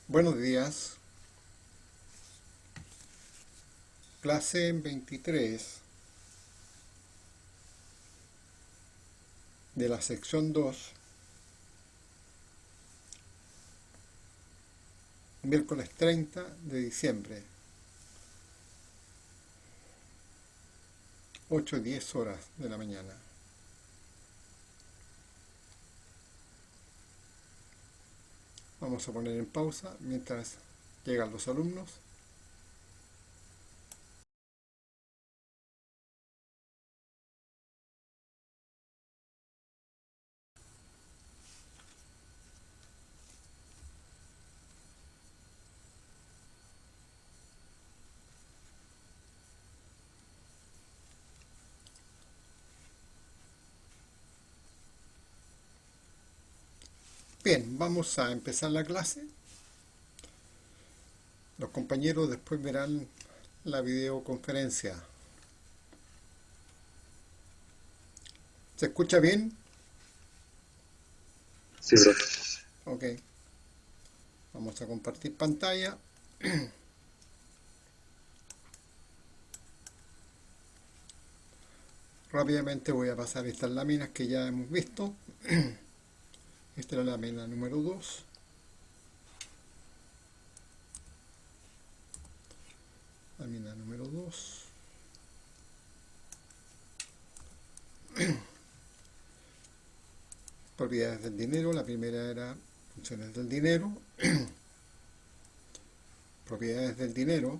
Buenos días, clase 23 de la sección 2, miércoles 30 de diciembre, 8:10 de la mañana. Vamos a poner en pausa mientras llegan los alumnos. Bien, vamos a empezar la clase. Los compañeros después verán la videoconferencia. ¿Se escucha bien? Sí, bro. Ok. Vamos a compartir pantalla. Rápidamente voy a pasar estas láminas que ya hemos visto. Esta es la lámina número 2. Lámina número 2. Propiedades del dinero. La primera era funciones del dinero. Propiedades del dinero.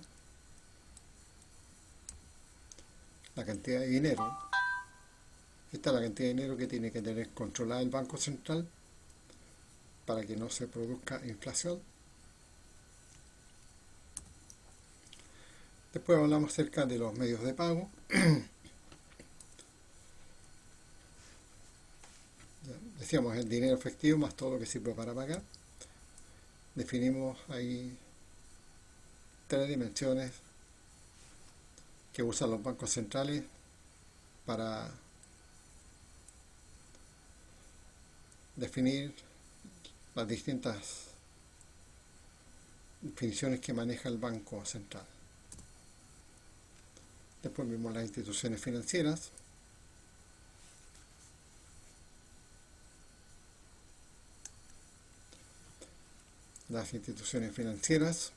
La cantidad de dinero. Esta es la cantidad de dinero que tiene que tener controlada el Banco Central para que no se produzca inflación. Después hablamos acerca de los medios de pago. Decíamos el dinero efectivo más todo lo que sirve para pagar. Definimos ahí tres dimensiones que usan los bancos centrales para definir las distintas definiciones que maneja el Banco Central. Después vimos las instituciones financieras. Las instituciones financieras,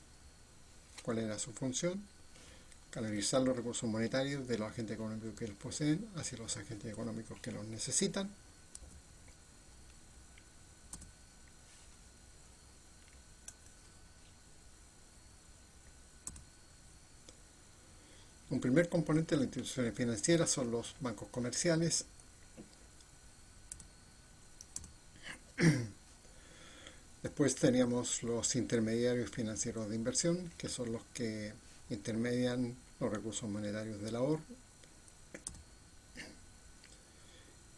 cuál era su función, canalizar los recursos monetarios de los agentes económicos que los poseen hacia los agentes económicos que los necesitan. Un primer componente de las instituciones financieras son los bancos comerciales. Después teníamos los intermediarios financieros de inversión, que son los que intermedian los recursos monetarios del ahorro.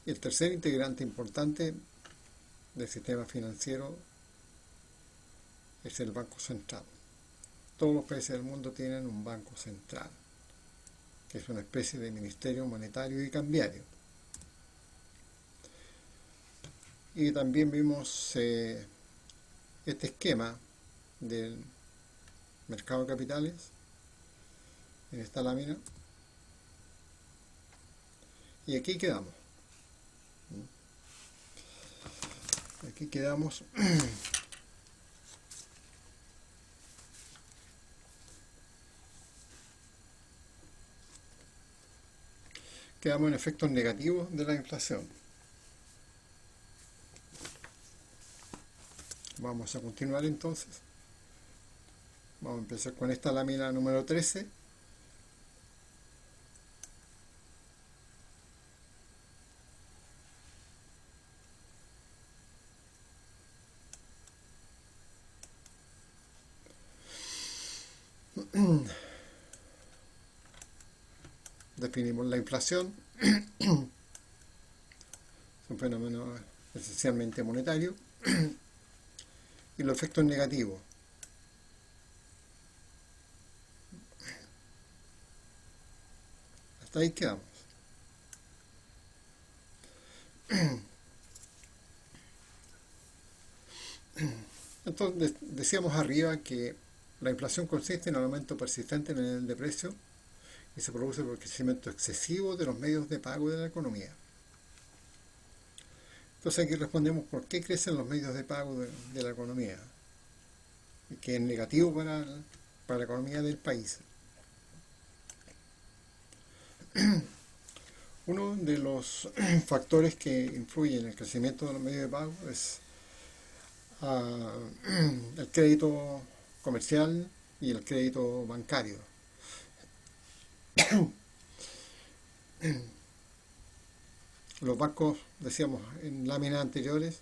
Y el tercer integrante importante del sistema financiero es el Banco Central. Todos los países del mundo tienen un Banco Central, que es una especie de ministerio monetario y cambiario. Y también vimos este esquema del mercado de capitales en esta lámina. Y aquí quedamos. Aquí quedamos. Quedamos en efectos negativos de la inflación. Vamos a continuar entonces. Vamos a empezar con esta lámina número 13. Definimos la inflación. Es un fenómeno esencialmente monetario. Y los efectos negativos. Hasta ahí quedamos. Entonces, decíamos arriba que la inflación consiste en un aumento persistente en el nivel de precio y se produce por el crecimiento excesivo de los medios de pago de la economía. Entonces aquí respondemos por qué crecen los medios de pago de la economía, que es negativo para la economía del país. Uno de los factores que influyen en el crecimiento de los medios de pago es el crédito comercial y el crédito bancario. Los bancos, decíamos en láminas anteriores,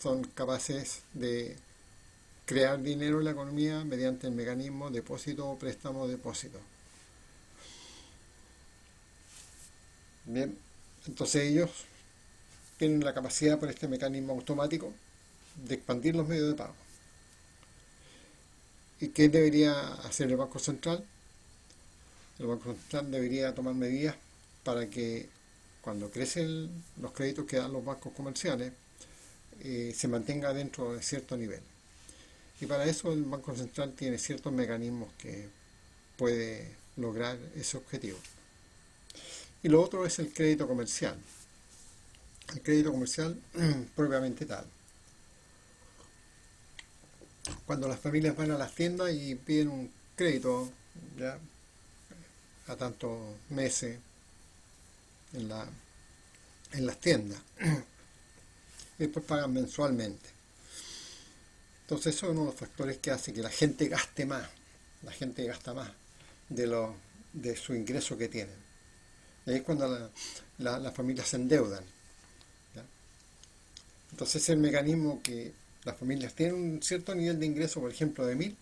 son capaces de crear dinero en la economía mediante el mecanismo depósito, préstamo, depósito. Bien, entonces ellos tienen la capacidad por este mecanismo automático de expandir los medios de pago. ¿Y qué debería hacer el Banco Central? El Banco Central debería tomar medidas para que cuando crecen los créditos que dan los bancos comerciales, se mantenga dentro de cierto nivel. Y para eso el Banco Central tiene ciertos mecanismos que puede lograr ese objetivo. Y lo otro es el crédito comercial. El crédito comercial propiamente tal. Cuando las familias van a las tiendas y piden un crédito, ya a tantos meses en las tiendas, y después pagan mensualmente. Entonces eso es uno de los factores que hace que la gente gaste más. La gente gasta más de su ingreso que tienen. Y ahí es cuando las familias se endeudan. ¿Ya? Entonces es el mecanismo que las familias tienen un cierto nivel de ingreso, por ejemplo, de 1000,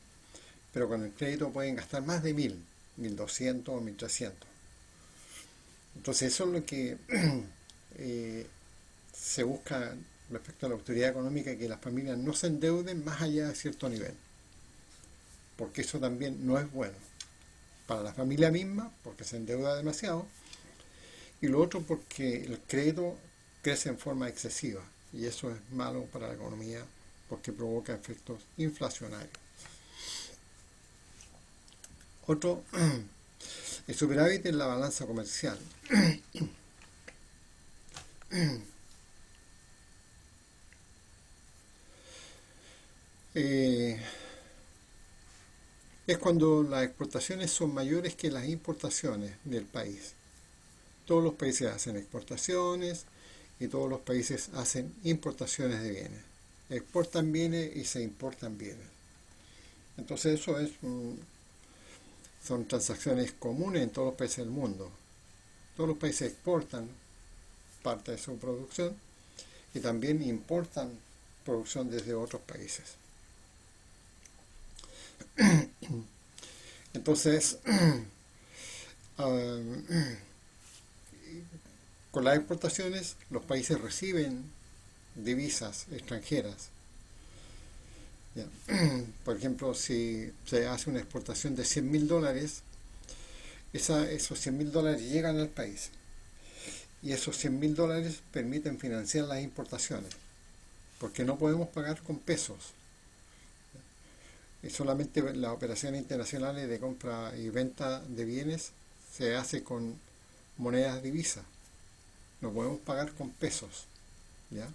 pero con el crédito pueden gastar más de 1000, 1200 o 1300. Entonces eso es lo que se busca respecto a la autoridad económica, que las familias no se endeuden más allá de cierto nivel, porque eso también no es bueno para la familia misma, porque se endeuda demasiado, y lo otro porque el crédito crece en forma excesiva, y eso es malo para la economía porque provoca efectos inflacionarios. Otro, el superávit en la balanza comercial. Es cuando las exportaciones son mayores que las importaciones del país. Todos los países hacen exportaciones y todos los países hacen importaciones de bienes. Exportan bienes y se importan bienes. Entonces eso son transacciones comunes en todos los países del mundo. Todos los países exportan parte de su producción y también importan producción desde otros países. Entonces, con las exportaciones los países reciben divisas extranjeras. ¿Ya? Por ejemplo, si se hace una exportación de $100.000, esos $100.000 llegan al país y esos $100.000 permiten financiar las importaciones, porque no podemos pagar con pesos. Y solamente las operaciones internacionales de compra y venta de bienes se hace con monedas divisas. No podemos pagar con pesos. ¿Ya?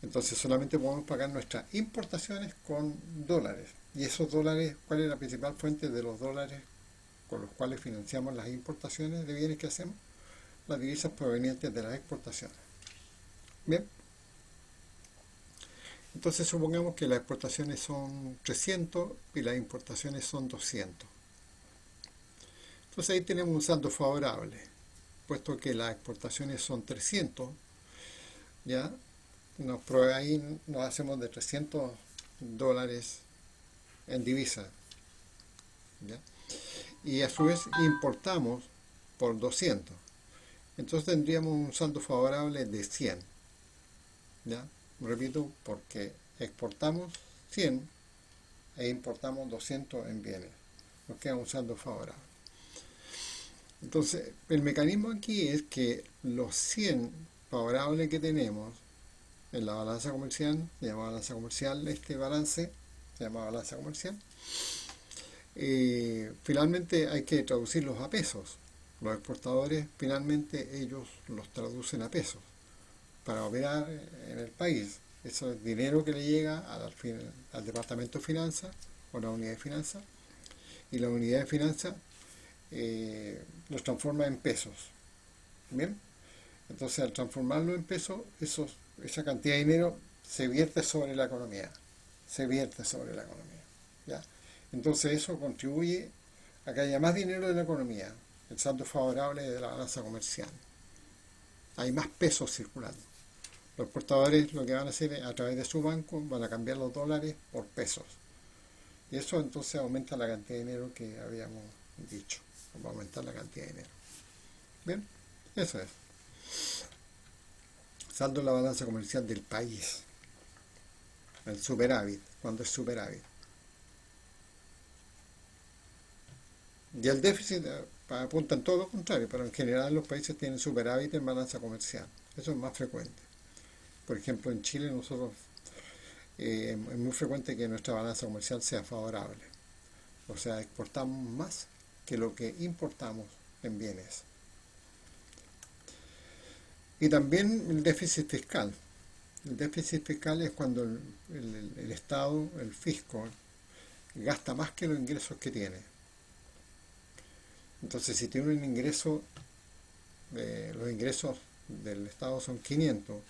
Entonces solamente podemos pagar nuestras importaciones con dólares. Y esos dólares, ¿cuál es la principal fuente de los dólares con los cuales financiamos las importaciones de bienes que hacemos? Las divisas provenientes de las exportaciones. Bien. Entonces supongamos que las exportaciones son 300 y las importaciones son 200. Entonces ahí tenemos un saldo favorable, puesto que las exportaciones son 300, ¿ya? Ahí nos hacemos de $300 en divisa, ¿ya? Y a su vez importamos por 200. Entonces tendríamos un saldo favorable de 100, ¿ya? Repito, porque exportamos 100 e importamos 200 en bienes. Nos queda un saldo favorable. Entonces, el mecanismo aquí es que los 100 favorables que tenemos en la balanza comercial, se llama balanza comercial, este balance se llama balanza comercial. Finalmente hay que traducirlos a pesos. Los exportadores finalmente ellos los traducen a pesos para operar en el país. Eso es dinero que le llega al departamento de finanzas o la unidad de finanzas, y la unidad de finanzas los transforma en pesos. Bien, entonces al transformarlo en pesos, esa cantidad de dinero se vierte sobre la economía, se vierte sobre la economía. ¿Ya? Entonces eso contribuye a que haya más dinero en la economía, el saldo favorable de la balanza comercial. Hay más pesos circulando. Los exportadores lo que van a hacer es, a través de su banco, van a cambiar los dólares por pesos. Y eso entonces aumenta la cantidad de dinero que habíamos dicho. Va a aumentar la cantidad de dinero. Bien, eso es. Saldo en la balanza comercial del país. El superávit, cuando es superávit. Y el déficit apunta en todo lo contrario, pero en general los países tienen superávit en balanza comercial. Eso es más frecuente. Por ejemplo, en Chile nosotros es muy frecuente que nuestra balanza comercial sea favorable. O sea, exportamos más que lo que importamos en bienes. Y también el déficit fiscal. El déficit fiscal es cuando el Estado, el fisco, gasta más que los ingresos que tiene. Entonces, si tiene un ingreso, los ingresos del Estado son 500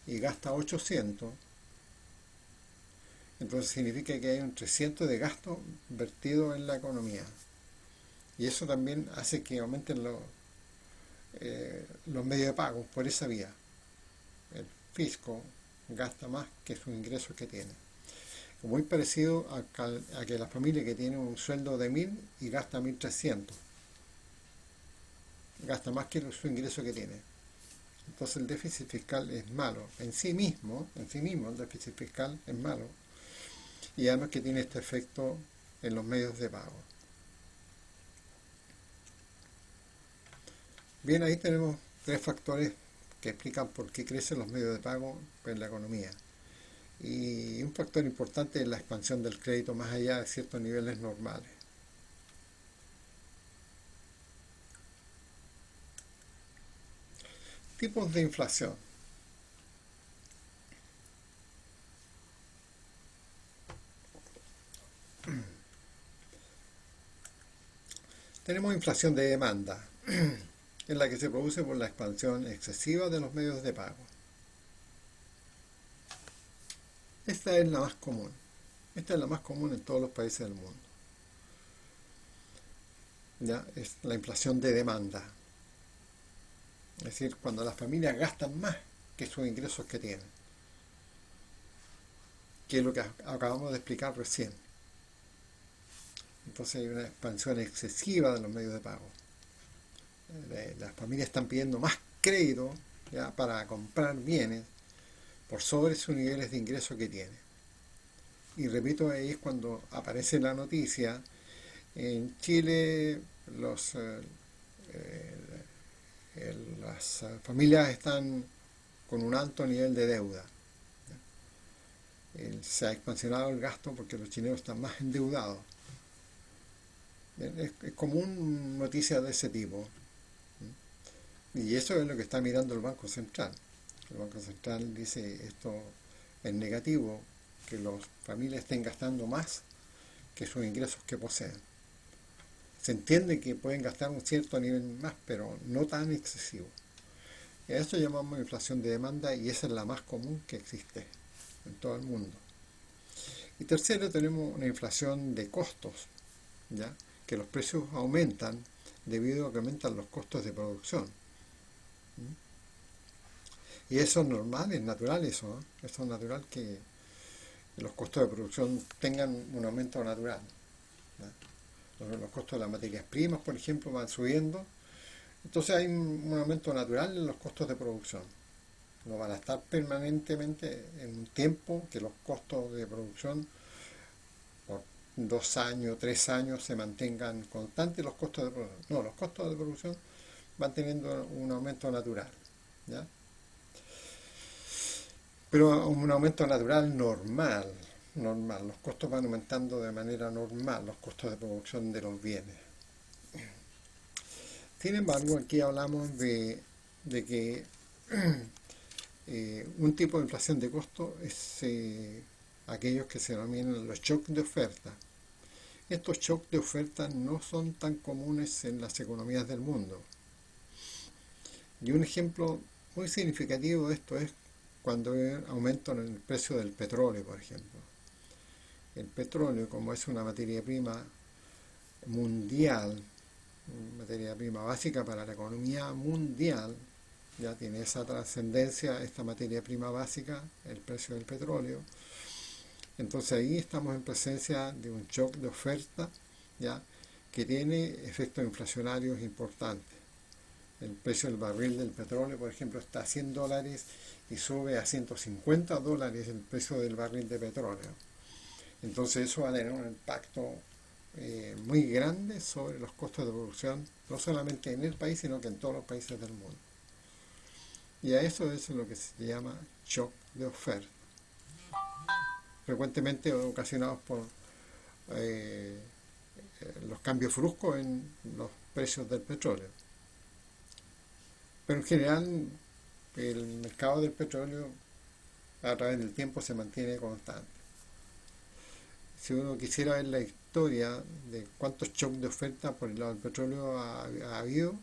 y gasta 800, entonces significa que hay un 300 de gasto vertido en la economía. Y eso también hace que aumenten los medios de pago por esa vía. El fisco gasta más que sus ingresos que tiene. Muy parecido a que la familia que tiene un sueldo de 1000 y gasta 1300. Gasta más que su ingreso que tiene. Entonces el déficit fiscal es malo. En sí mismo el déficit fiscal es malo. Y además que tiene este efecto en los medios de pago. Bien, ahí tenemos tres factores que explican por qué crecen los medios de pago en la economía. Y un factor importante es la expansión del crédito más allá de ciertos niveles normales. Tipos de inflación. Tenemos inflación de demanda, en la que se produce por la expansión excesiva de los medios de pago. Esta es la más común. Esta es la más común en todos los países del mundo. ¿Ya? Es la inflación de demanda. Es decir, cuando las familias gastan más que sus ingresos que tienen. Que es lo que acabamos de explicar recién. Entonces hay una expansión excesiva de los medios de pago. Las familias están pidiendo más crédito, ¿ya?, para comprar bienes por sobre sus niveles de ingreso que tienen. Y repito, ahí es cuando aparece la noticia. En Chile las familias están con un alto nivel de deuda. Se ha expansionado el gasto porque los chilenos están más endeudados. Es común noticias de ese tipo. Y eso es lo que está mirando el Banco Central. El Banco Central dice esto es negativo, que las familias estén gastando más que sus ingresos que poseen. Se entiende que pueden gastar un cierto nivel más, pero no tan excesivo. Y a esto llamamos inflación de demanda, y esa es la más común que existe en todo el mundo. Y tercero, tenemos una inflación de costos, ¿ya?, que los precios aumentan debido a que aumentan los costos de producción. Y eso es normal, es natural eso, ¿no? Eso es natural que los costos de producción tengan un aumento natural, ¿no? Los costos de las materias primas, por ejemplo, van subiendo. Entonces hay un aumento natural en los costos de producción. No van a estar permanentemente en un tiempo que los costos de producción por 2 años, 3 años se mantengan constantes los costos de producción. No, los costos de producción van teniendo un aumento natural, ¿ya? pero un aumento natural normal, normal. Los costos van aumentando de manera normal, los costos de producción de los bienes. Sin embargo, aquí hablamos de que un tipo de inflación de costo es aquellos que se denominan los shocks de oferta. Estos shocks de oferta no son tan comunes en las economías del mundo. Y un ejemplo muy significativo de esto es cuando hay aumento en el precio del petróleo, por ejemplo. El petróleo, como es una materia prima mundial, materia prima básica para la economía mundial, ya tiene esa trascendencia esta materia prima básica, el precio del petróleo. Entonces ahí estamos en presencia de un shock de oferta, ya que tiene efectos inflacionarios importantes. El precio del barril del petróleo, por ejemplo, está a $100 y sube a $150 el precio del barril de petróleo. Entonces eso va a tener un impacto muy grande sobre los costos de producción, no solamente en el país, sino que en todos los países del mundo. Y a eso es lo que se llama shock de oferta, frecuentemente ocasionados por eh, los cambios bruscos en los precios del petróleo. Pero en general el mercado del petróleo a través del tiempo se mantiene constante. Si uno quisiera ver la historia de cuántos shocks de oferta por el lado del petróleo ha habido,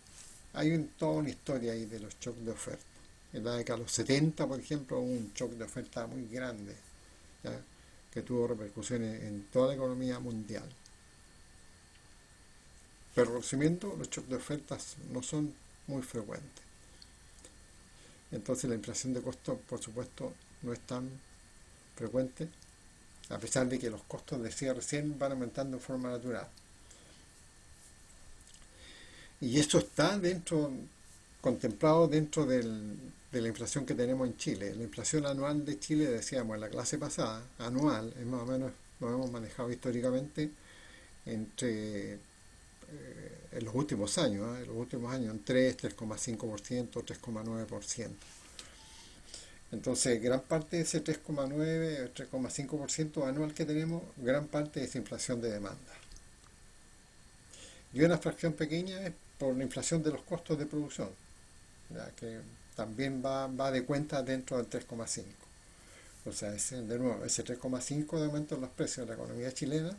hay toda una historia ahí de los shocks de oferta. En la década de los 70, por ejemplo, hubo un shock de oferta muy grande, ¿ya?, que tuvo repercusiones en toda la economía mundial. Pero resumiendo, los shocks de ofertas no son muy frecuentes. Entonces la inflación de costos, por supuesto, no es tan frecuente, a pesar de que los costos de cierre recién van aumentando en forma natural. Y eso está contemplado dentro de la inflación que tenemos en Chile. La inflación anual de Chile, decíamos en la clase pasada, anual, es más o menos, lo hemos manejado históricamente en los últimos años, en 3,5%, 3,9%. Entonces, gran parte de ese 3,9, 3,5% anual que tenemos, gran parte es inflación de demanda. Y una fracción pequeña es por la inflación de los costos de producción, ya que también va de cuenta dentro del 3,5. O sea, de nuevo, ese 3,5 de aumento en los precios de la economía chilena,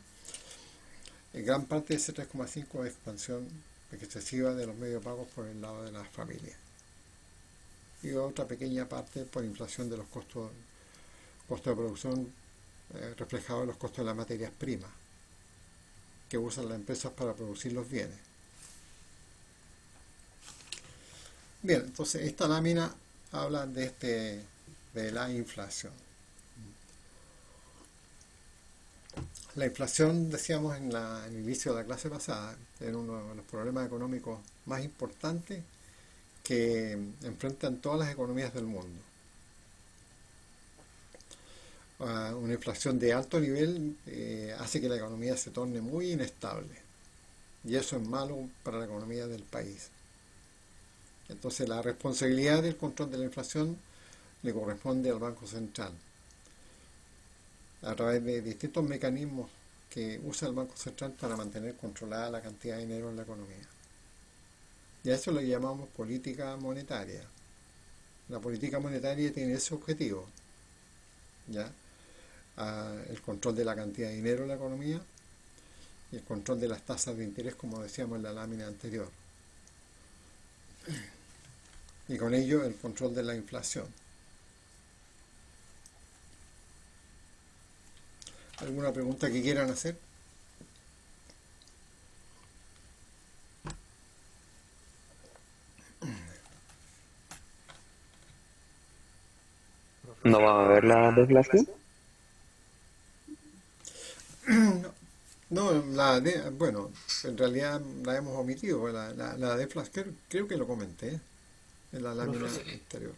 gran parte de ese 3,5 es expansión excesiva de los medios pagos por el lado de las familias. Y otra pequeña parte por inflación de los costos de producción reflejados en los costos de las materias primas que usan las empresas para producir los bienes. Bien, entonces esta lámina habla de la inflación. La inflación, decíamos en el inicio de la clase pasada, es uno de los problemas económicos más importantes que enfrentan todas las economías del mundo. Una inflación de alto nivel hace que la economía se torne muy inestable y eso es malo para la economía del país. Entonces la responsabilidad del control de la inflación le corresponde al Banco Central a través de distintos mecanismos que usa el Banco Central para mantener controlada la cantidad de dinero en la economía. Y a eso le llamamos política monetaria. La política monetaria tiene ese objetivo, ¿ya? El control de la cantidad de dinero en la economía y el control de las tasas de interés, como decíamos en la lámina anterior. Y con ello el control de la inflación. ¿Alguna pregunta que quieran hacer? ¿No va a haber la deflación? No, bueno, en realidad la hemos omitido, la deflación, creo que lo comenté en la lámina Profe, anterior.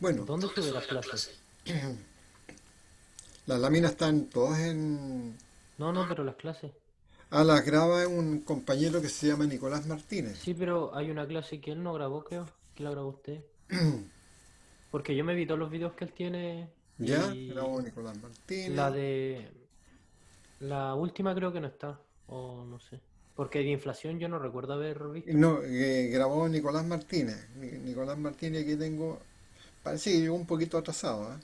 Bueno, ¿dónde se ve las clases? las láminas están todas en... No, no, pero las clases. Las graba un compañero que se llama Nicolás Martínez. Sí, pero hay una clase que él no grabó, creo. ¿Que la grabó usted? Porque yo me vi todos los videos que él tiene ¿Ya? y Grabó Nicolás la Martínez. de la última creo que no está, o no sé. Porque de inflación yo no recuerdo haber Y visto. no, grabó Nicolás Martínez. Nicolás Martínez aquí tengo, parece que llegó un poquito atrasado, ¿eh?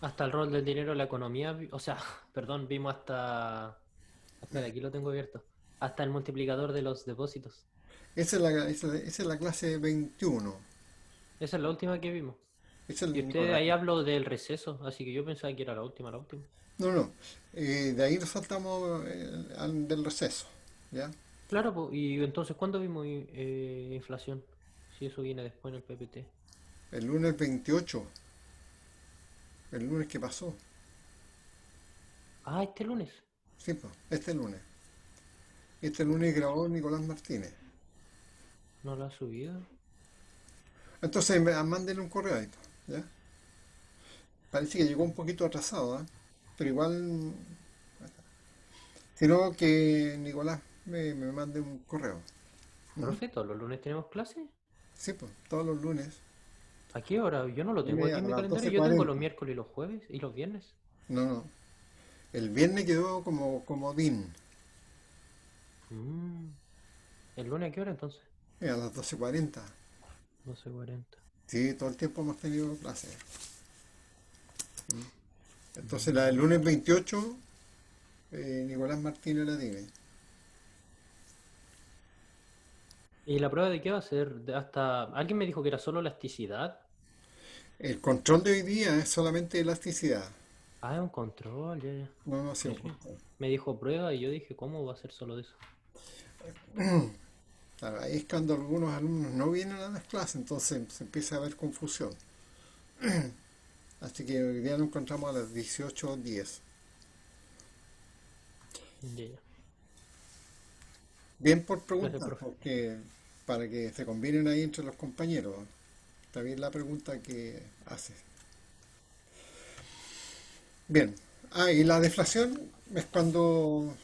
Hasta el rol del dinero en la economía, o sea, perdón, vimos hasta, espera, aquí lo tengo abierto, hasta el multiplicador de los depósitos. Esa es la clase 21. Esa es la última que vimos. Esa es Y usted Nicolás. ahí habló del receso, así que yo pensaba que era la última, la última. No, no. De ahí nos saltamos del receso. ¿Ya? Claro, po, y entonces, ¿cuándo vimos inflación? Si eso viene después en el PPT. El lunes 28, el lunes que pasó. Ah, este lunes. Sí, pues, este lunes. Este lunes grabó Nicolás Martínez. No lo ha subido. Entonces, mándenle un correo ahí, pues, ¿ya? Parece que llegó un poquito atrasado, ¿eh? Pero igual, sino que Nicolás me mande un correo. Ujú. Profe, ¿todos los lunes tenemos clase? Sí, pues, todos los lunes. ¿A qué hora? Yo no lo tengo Lunes aquí a en mi las calendario. Yo tengo los 12:40. miércoles y los jueves y los viernes. No, no. El viernes quedó como comodín. Mm, ¿El lunes a qué hora entonces? A las 12:40. 12:40. Sí, todo el tiempo hemos tenido clases. Entonces, la del Mm. lunes 28, Nicolás Martínez la tiene. ¿Y la prueba de qué va a ser? Hasta alguien me dijo que era solo elasticidad. El control de hoy día es solamente elasticidad. Ah, es un control, ya, ya. No, no ha sido un Sí. control. Me dijo prueba y yo dije, ¿cómo va a ser solo de eso? Claro, ahí es cuando algunos alumnos no vienen a las clases, entonces se empieza a ver confusión. Así que hoy día nos encontramos a las 18:10. Ya, ya. Bien por Gracias, preguntar, profe. porque para que se combinen ahí entre los compañeros. Está bien la pregunta que haces. Bien. Ah, y la deflación es cuando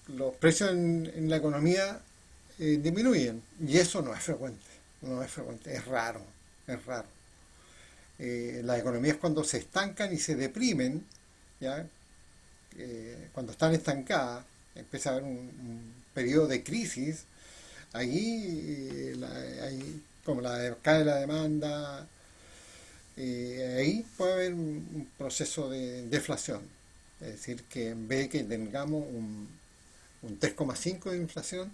los precios en la economía disminuyen. Y eso no es frecuente. No es frecuente. Es raro. Es raro. Las economías cuando se estancan y se deprimen, ¿ya? Cuando están estancadas, empieza a haber un periodo de crisis, ahí, como cae la demanda, ahí puede haber un proceso de deflación. Es decir, que en vez de que tengamos un 3,5 de inflación,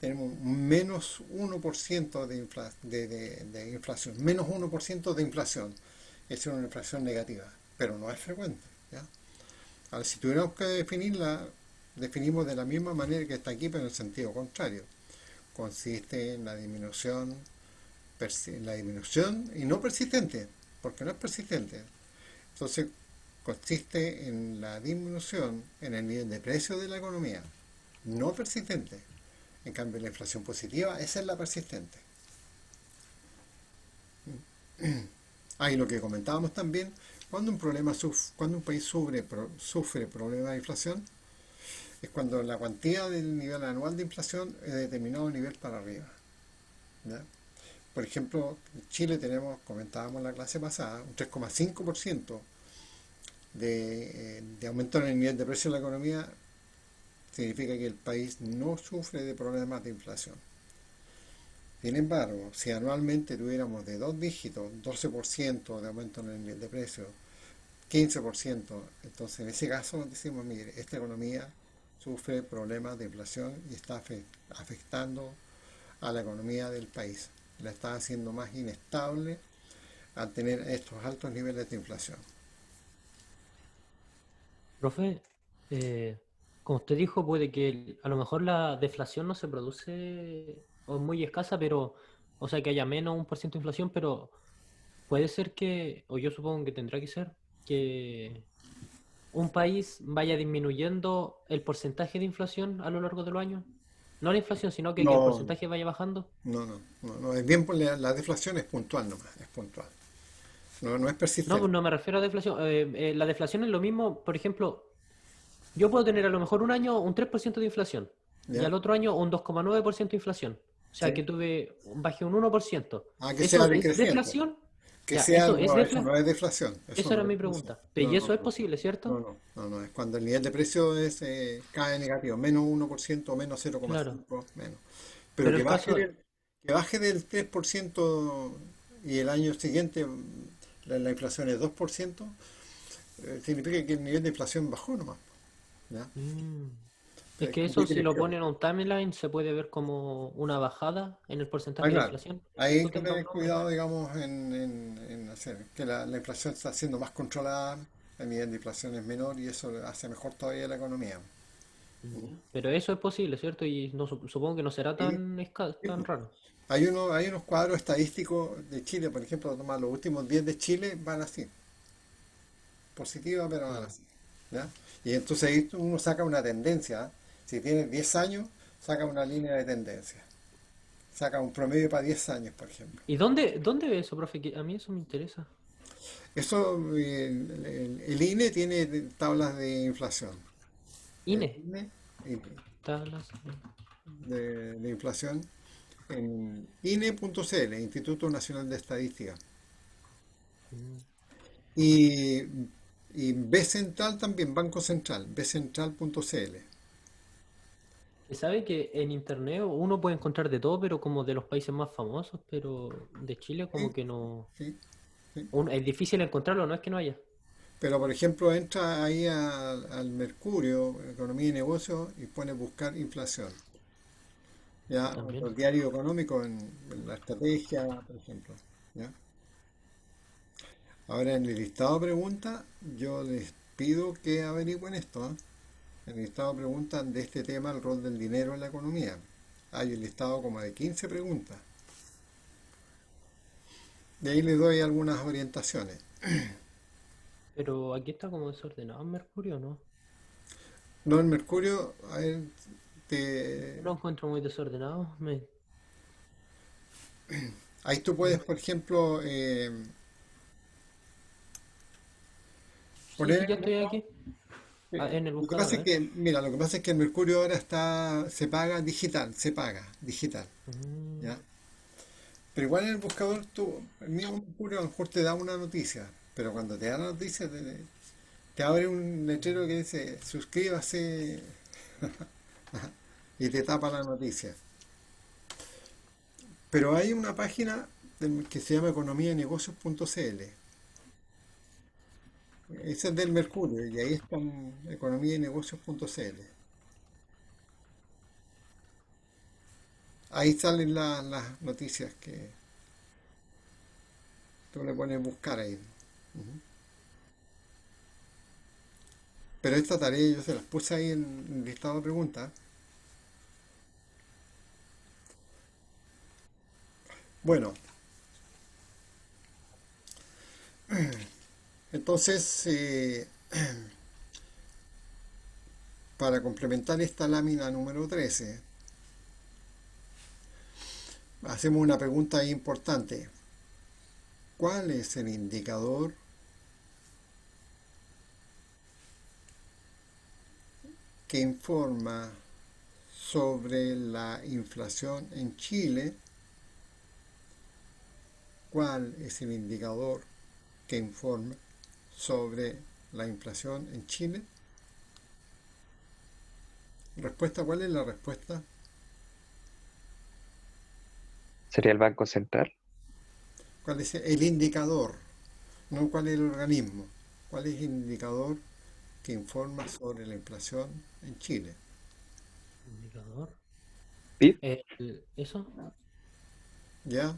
tenemos un menos 1% de inflación, menos 1% de inflación. Es una inflación negativa, pero no es frecuente. ¿Ya? Ahora, si tuviéramos que definirla, definimos de la misma manera que está aquí, pero en el sentido contrario. Consiste en la disminución y no persistente, porque no es persistente. Entonces, consiste en la disminución en el nivel de precio de la economía, no persistente. En cambio, la inflación positiva, esa es la persistente. Ah, y lo que comentábamos también, cuando un país sufre problemas de inflación, es cuando la cuantía del nivel anual de inflación es de determinado nivel para arriba. ¿Ya? Por ejemplo, en Chile tenemos, comentábamos en la clase pasada, un 3,5% de aumento en el nivel de precio de la economía significa que el país no sufre de problemas de inflación. Sin embargo, si anualmente tuviéramos de dos dígitos, 12% de aumento en el nivel de precio, 15%, entonces en ese caso decimos, mire, esta economía sufre problemas de inflación y está afectando a la economía del país. La está haciendo más inestable al tener estos altos niveles de inflación. Profe, eh, como usted dijo, puede que a lo mejor la deflación no se produce o es muy escasa, pero, o sea, que haya menos 1% de inflación, pero puede ser que, o yo supongo que tendrá que ser, que un país vaya disminuyendo el porcentaje de inflación a lo largo de los años. No la inflación, sino que el No, porcentaje vaya bajando. no, es bien, la deflación es puntual nomás, es puntual. No, no es No, pues persistente. no me refiero a deflación. La deflación es lo mismo, por ejemplo, yo puedo tener a lo mejor un año un 3% de inflación y ¿Ya? al otro año un 2,9% de inflación. O sea, ¿Sí? que bajé un 1%. Ah, que sea ¿Eso es decreciente. deflación? Que Ya, sea, no, eso deflación. no es deflación, eso Eso no era es mi deflación. pregunta. Pero No, y no, eso es no. posible, No, ¿cierto? no, no, no, es cuando el nivel de precio es, cae negativo, menos 1% menos Claro. 0,5, menos. Pero Pero el caso, que baje del 3% y el año siguiente la inflación es 2%, significa que el nivel de inflación bajó nomás, ¿ya? mm, es Pero, que ¿qué eso si crees lo que haga? ponen en un timeline se puede ver como una bajada en el Ah, porcentaje de claro. inflación. Ahí hay Eso que tendrá un tener nombre. cuidado, digamos, en hacer que la inflación está siendo más controlada, el nivel de inflación es menor y eso hace mejor todavía la economía. Ya. Pero eso es posible, ¿cierto? Y no, supongo que no será Y, tan, sí, tan pues, raro. hay unos cuadros estadísticos de Chile, por ejemplo, tomar los últimos 10 de Chile, van así, positiva, pero van Claro. así, ¿ya? Y entonces ahí uno saca una tendencia, ¿eh? Si tiene 10 años, saca una línea de tendencia, saca un promedio para 10 años, por ejemplo. ¿Y dónde ve eso, profe? Que a mí eso me interesa. Eso, el INE tiene tablas de inflación. El INE. INE Tablas. de inflación en INE.cl, Instituto Nacional de Estadística. Mm. Y, y B Central también, Banco Central, bcentral.cl. Se sabe que en internet uno puede encontrar de todo, pero como de los países más famosos, pero de Chile Sí, como que no. sí, sí. Es difícil encontrarlo, no es que no haya. Pero por ejemplo, entra ahí al Mercurio, Economía y Negocios, y pone buscar inflación. Ya, o También. el diario económico en la estrategia, por ejemplo. ¿Ya? Ahora en el listado de preguntas, yo les pido que averigüen esto, ¿eh? En el listado preguntan de este tema el rol del dinero en la economía. Hay un listado como de 15 preguntas. De ahí les doy algunas orientaciones. Pero aquí está como desordenado en Mercurio, ¿no? No, en Mercurio, a ver, te- Lo encuentro muy desordenado. ahí tú A puedes, ver. por ejemplo, Sí, sí, poner ya estoy aquí. Ah, en el lo que buscador, pasa es ¿eh? que, mira, lo que pasa es que el Mercurio ahora se paga digital, Mm, ¿ya? Pero igual en el buscador el mismo Mercurio a lo mejor te da una noticia, pero cuando te da la noticia te abre un letrero que dice suscríbase y te tapa la noticia. Pero hay una página que se llama economiaynegocios.cl. Esa es del Mercurio y ahí están economiaynegocios.cl. Ahí salen las noticias que tú le pones buscar ahí. Ujú. Pero esta tarea yo se las puse ahí en el listado de preguntas. Bueno, entonces, para complementar esta lámina número 13, hacemos una pregunta ahí importante. ¿Cuál es el indicador que informa sobre la inflación en Chile? ¿Cuál es el indicador que informa sobre la inflación en Chile? ¿Respuesta? ¿Cuál es la respuesta? ¿Sería el Banco Central? ¿Cuál es el indicador? No cuál es el organismo. ¿Cuál es el indicador que informa sobre la inflación en Chile? indicador. PIB. ¿Eso? ¿Ya?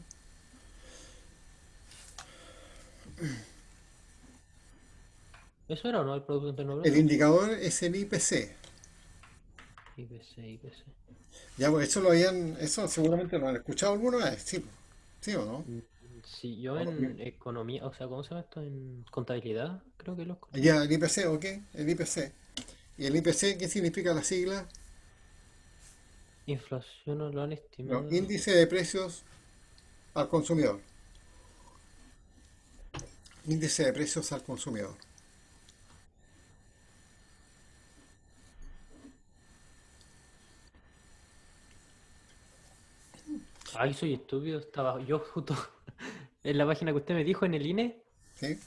¿Eso era o no el Producto Interno El Bruto? indicador es el IPC. IPC, IPC. Ya, pues eso seguramente lo han escuchado alguna vez, sí, sí o no. Mm, sí, yo O no. en economía, o sea, ¿cómo se llama esto? En contabilidad, creo que lo he escuchado. Ya, el IPC, ok, el IPC. ¿Y el IPC qué significa la sigla? Inflación no lo han No, estimado. índice de precios al consumidor. Índice de precios al consumidor. Ay, soy estúpido, estaba yo justo en la página que usted me dijo, en el INE, ¿sí?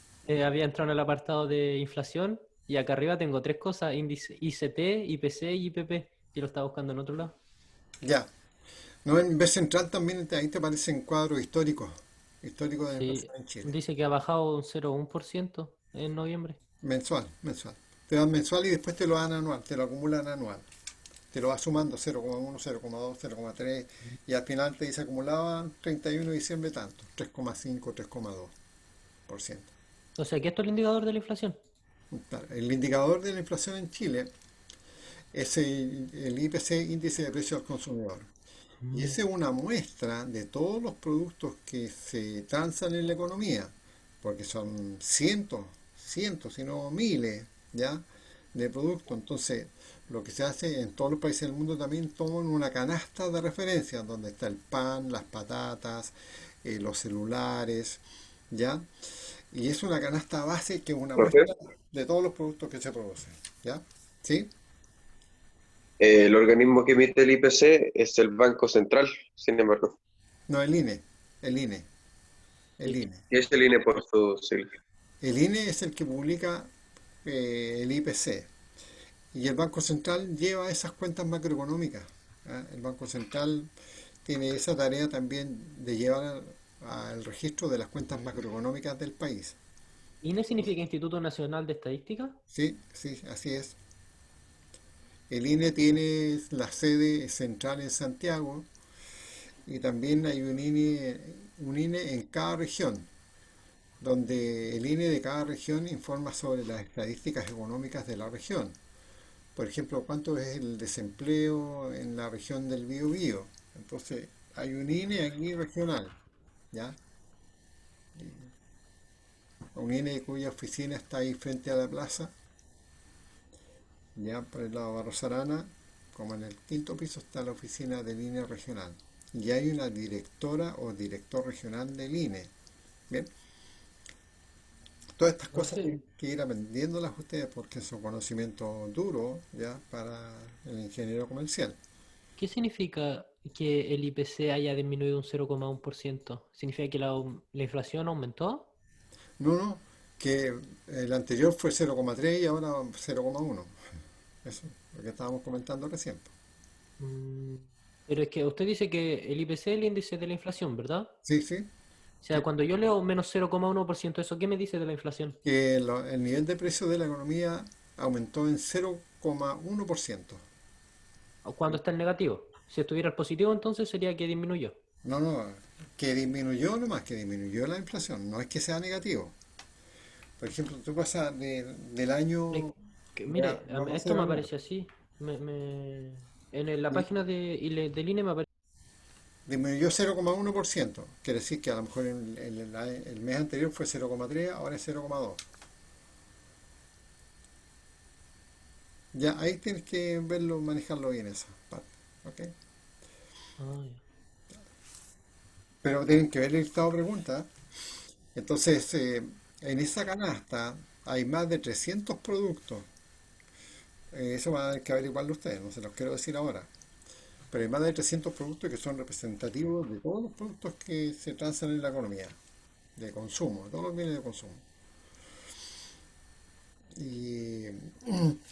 había entrado en el apartado de inflación y acá arriba tengo tres cosas, índice ICT, IPC y IPP. Y lo estaba buscando en otro lado. Ya. No, en B central también ahí te aparecen cuadros históricos, históricos de la Sí, inflación en Chile. dice que ha bajado un 0,1% en noviembre. Mensual, mensual. Te dan mensual y después te lo dan anual, te lo acumulan anual. Te lo va sumando 0,1, 0,2, 0,3 y al final te dice acumulaba 31 de diciembre tanto, 3,5, 3,2%. O sea, que esto es el indicador de la inflación. Claro, el indicador de la inflación en Chile es el IPC, índice de precios al consumidor. Y Mm. esa es una muestra de todos los productos que se transan en la economía, porque son cientos, cientos, si no miles, ¿ya? De productos. Entonces, lo que se hace en todos los países del mundo también toman una canasta de referencia, donde está el pan, las patatas, los celulares, ¿ya? Y es una canasta base que es una Profe, muestra de todos los productos que se producen, ¿ya? ¿Sí? el organismo que emite el IPC es el Banco Central, sin embargo. No, el INE, el INE, el Y- INE. Y es el INE por su sigla. El INE es el que publica el IPC y el Banco Central lleva esas cuentas macroeconómicas. ¿Ah? El Banco Central tiene esa tarea también de llevar al registro de las cuentas macroeconómicas del país. ¿INE significa Instituto Nacional de Estadística? Sí, sí, así es. El INE tiene la sede central en Santiago y también hay un INE en cada región, donde el INE de cada región informa sobre las estadísticas económicas de la región. Por ejemplo, cuánto es el desempleo en la región del Biobío. Entonces, hay un INE aquí regional, ¿ya? Un INE cuya oficina está ahí frente a la plaza, ya por el lado de Barros Arana, como en el quinto piso está la oficina del INE regional. Y hay una directora o director regional del INE. Bien, todas estas cosas Entonces, tienen que ir aprendiéndolas ustedes porque son conocimientos duros, ya, para el ingeniero comercial. ¿qué significa que el IPC haya disminuido un 0,1%? ¿Significa que la inflación aumentó? No, no, que el anterior fue 0,3 y ahora 0,1. Eso, lo que estábamos comentando recién. Mm, pero es que usted dice que el IPC es el índice de la inflación, ¿verdad? Sí, sí, O sea, sí. cuando yo leo menos 0,1%, ¿eso qué me dice de la inflación? Que el nivel de precio de la economía aumentó en 0,1%. ¿O cuando está en negativo? Si estuviera el positivo, entonces sería que disminuyó. No, no, que disminuyó nomás, que disminuyó la inflación, no es que sea negativo. Por ejemplo, tú pasas del Es año, ya, mire, vamos a esto hacer me algo, aparece así. En la página del INE me aparece. disminuyó 0,1%, quiere decir que a lo mejor el mes anterior fue 0,3, ahora es 0,2. Ya ahí tienes que verlo, manejarlo bien esa parte, ¿ok? Ah, ya. Pero tienen que ver el listado de preguntas. Entonces, en esa canasta hay más de 300 productos. Eso van a tener que averiguarlo ustedes, no se los quiero decir ahora. Pero hay más de 300 productos que son representativos de todos los productos que se transan en la economía, de consumo, de todos los bienes de consumo. Y,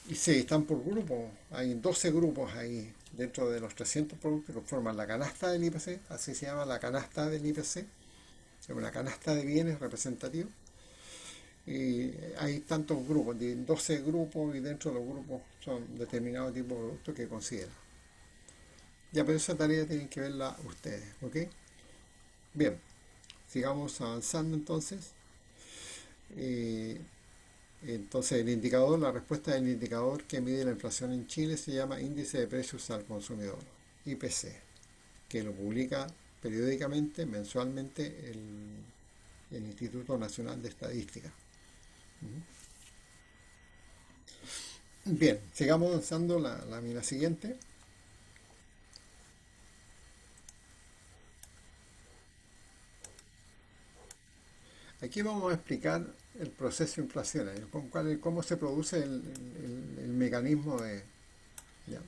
y sí, están por grupos, hay 12 grupos ahí dentro de los 300 productos que forman la canasta del IPC, así se llama la canasta del IPC, es una canasta de bienes representativos. Y hay tantos grupos, 12 grupos y dentro de los grupos son determinados tipos de productos que consideran. Ya, pero esa tarea tienen que verla ustedes, ¿ok? Bien, sigamos avanzando entonces. Eh, entonces el indicador, la respuesta del indicador que mide la inflación en Chile se llama Índice de Precios al Consumidor, IPC, que lo publica periódicamente, mensualmente, el Instituto Nacional de Estadística. Bien, sigamos avanzando la lámina siguiente. Aquí vamos a explicar el proceso inflacionario, cómo se produce el mecanismo de... ¿ya?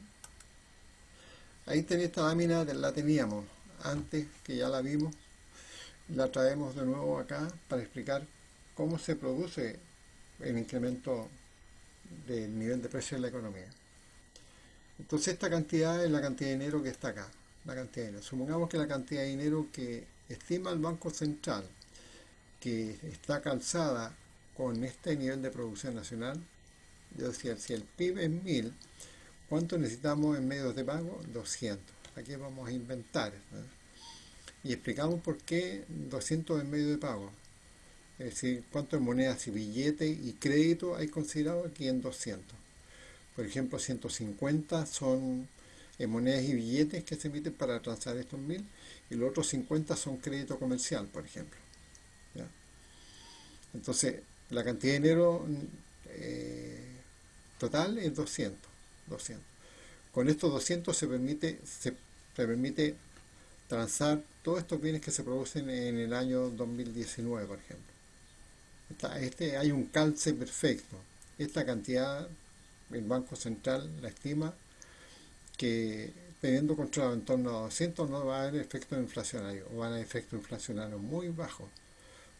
Ahí tenía esta lámina, la teníamos antes, que ya la vimos, la traemos de nuevo acá para explicar cómo se produce el incremento del nivel de precio de la economía. Entonces esta cantidad es la cantidad de dinero que está acá, la cantidad de dinero. Supongamos que la cantidad de dinero que estima el Banco Central, que está calzada con este nivel de producción nacional, yo decía, si el PIB es 1000, ¿cuánto necesitamos en medios de pago? 200. Aquí vamos a inventar, ¿no? Y explicamos por qué 200 en medio de pago. Es decir, cuántas monedas y billetes y crédito hay considerado aquí en 200. Por ejemplo, 150 son monedas y billetes que se emiten para transar estos 1000 y los otros 50 son crédito comercial, por ejemplo. ¿Ya? Entonces, la cantidad de dinero total es 200. Con estos 200 se permite transar todos estos bienes que se producen en el año 2019, por ejemplo. Hay un calce perfecto. Esta cantidad, el Banco Central la estima que teniendo controlado en torno a 200 no va a haber efecto inflacionario, o van a haber efecto inflacionario muy bajo,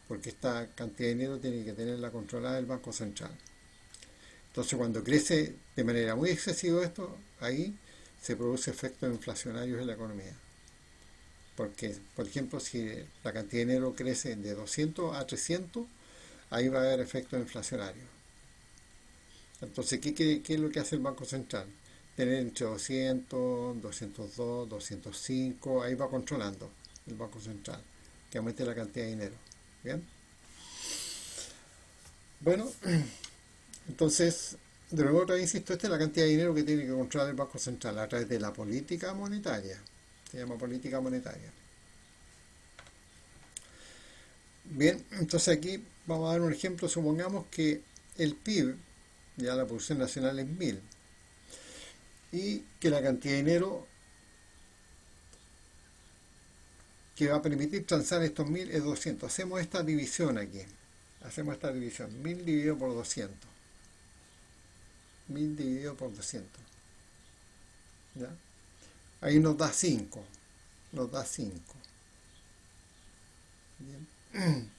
porque esta cantidad de dinero tiene que tenerla controlada el Banco Central. Entonces, cuando crece de manera muy excesiva esto, ahí se produce efectos inflacionarios en la economía. Porque, por ejemplo, si la cantidad de dinero crece de 200 a 300, ahí va a haber efectos inflacionarios. Entonces, ¿qué es lo que hace el Banco Central? Tener entre 200, 202, 205, ahí va controlando el Banco Central, que aumente la cantidad de dinero. ¿Bien? Bueno, entonces, de nuevo otra vez insisto, esta es la cantidad de dinero que tiene que controlar el Banco Central a través de la política monetaria. Se llama política monetaria. Bien, entonces aquí vamos a dar un ejemplo. Supongamos que el PIB, ya la producción nacional es 1000, y que la cantidad de dinero que va a permitir transar estos 1000 es 200. Hacemos esta división aquí. 1000 dividido por 200. 1000 dividido por 200. ¿Ya? Ahí nos da 5. Bien.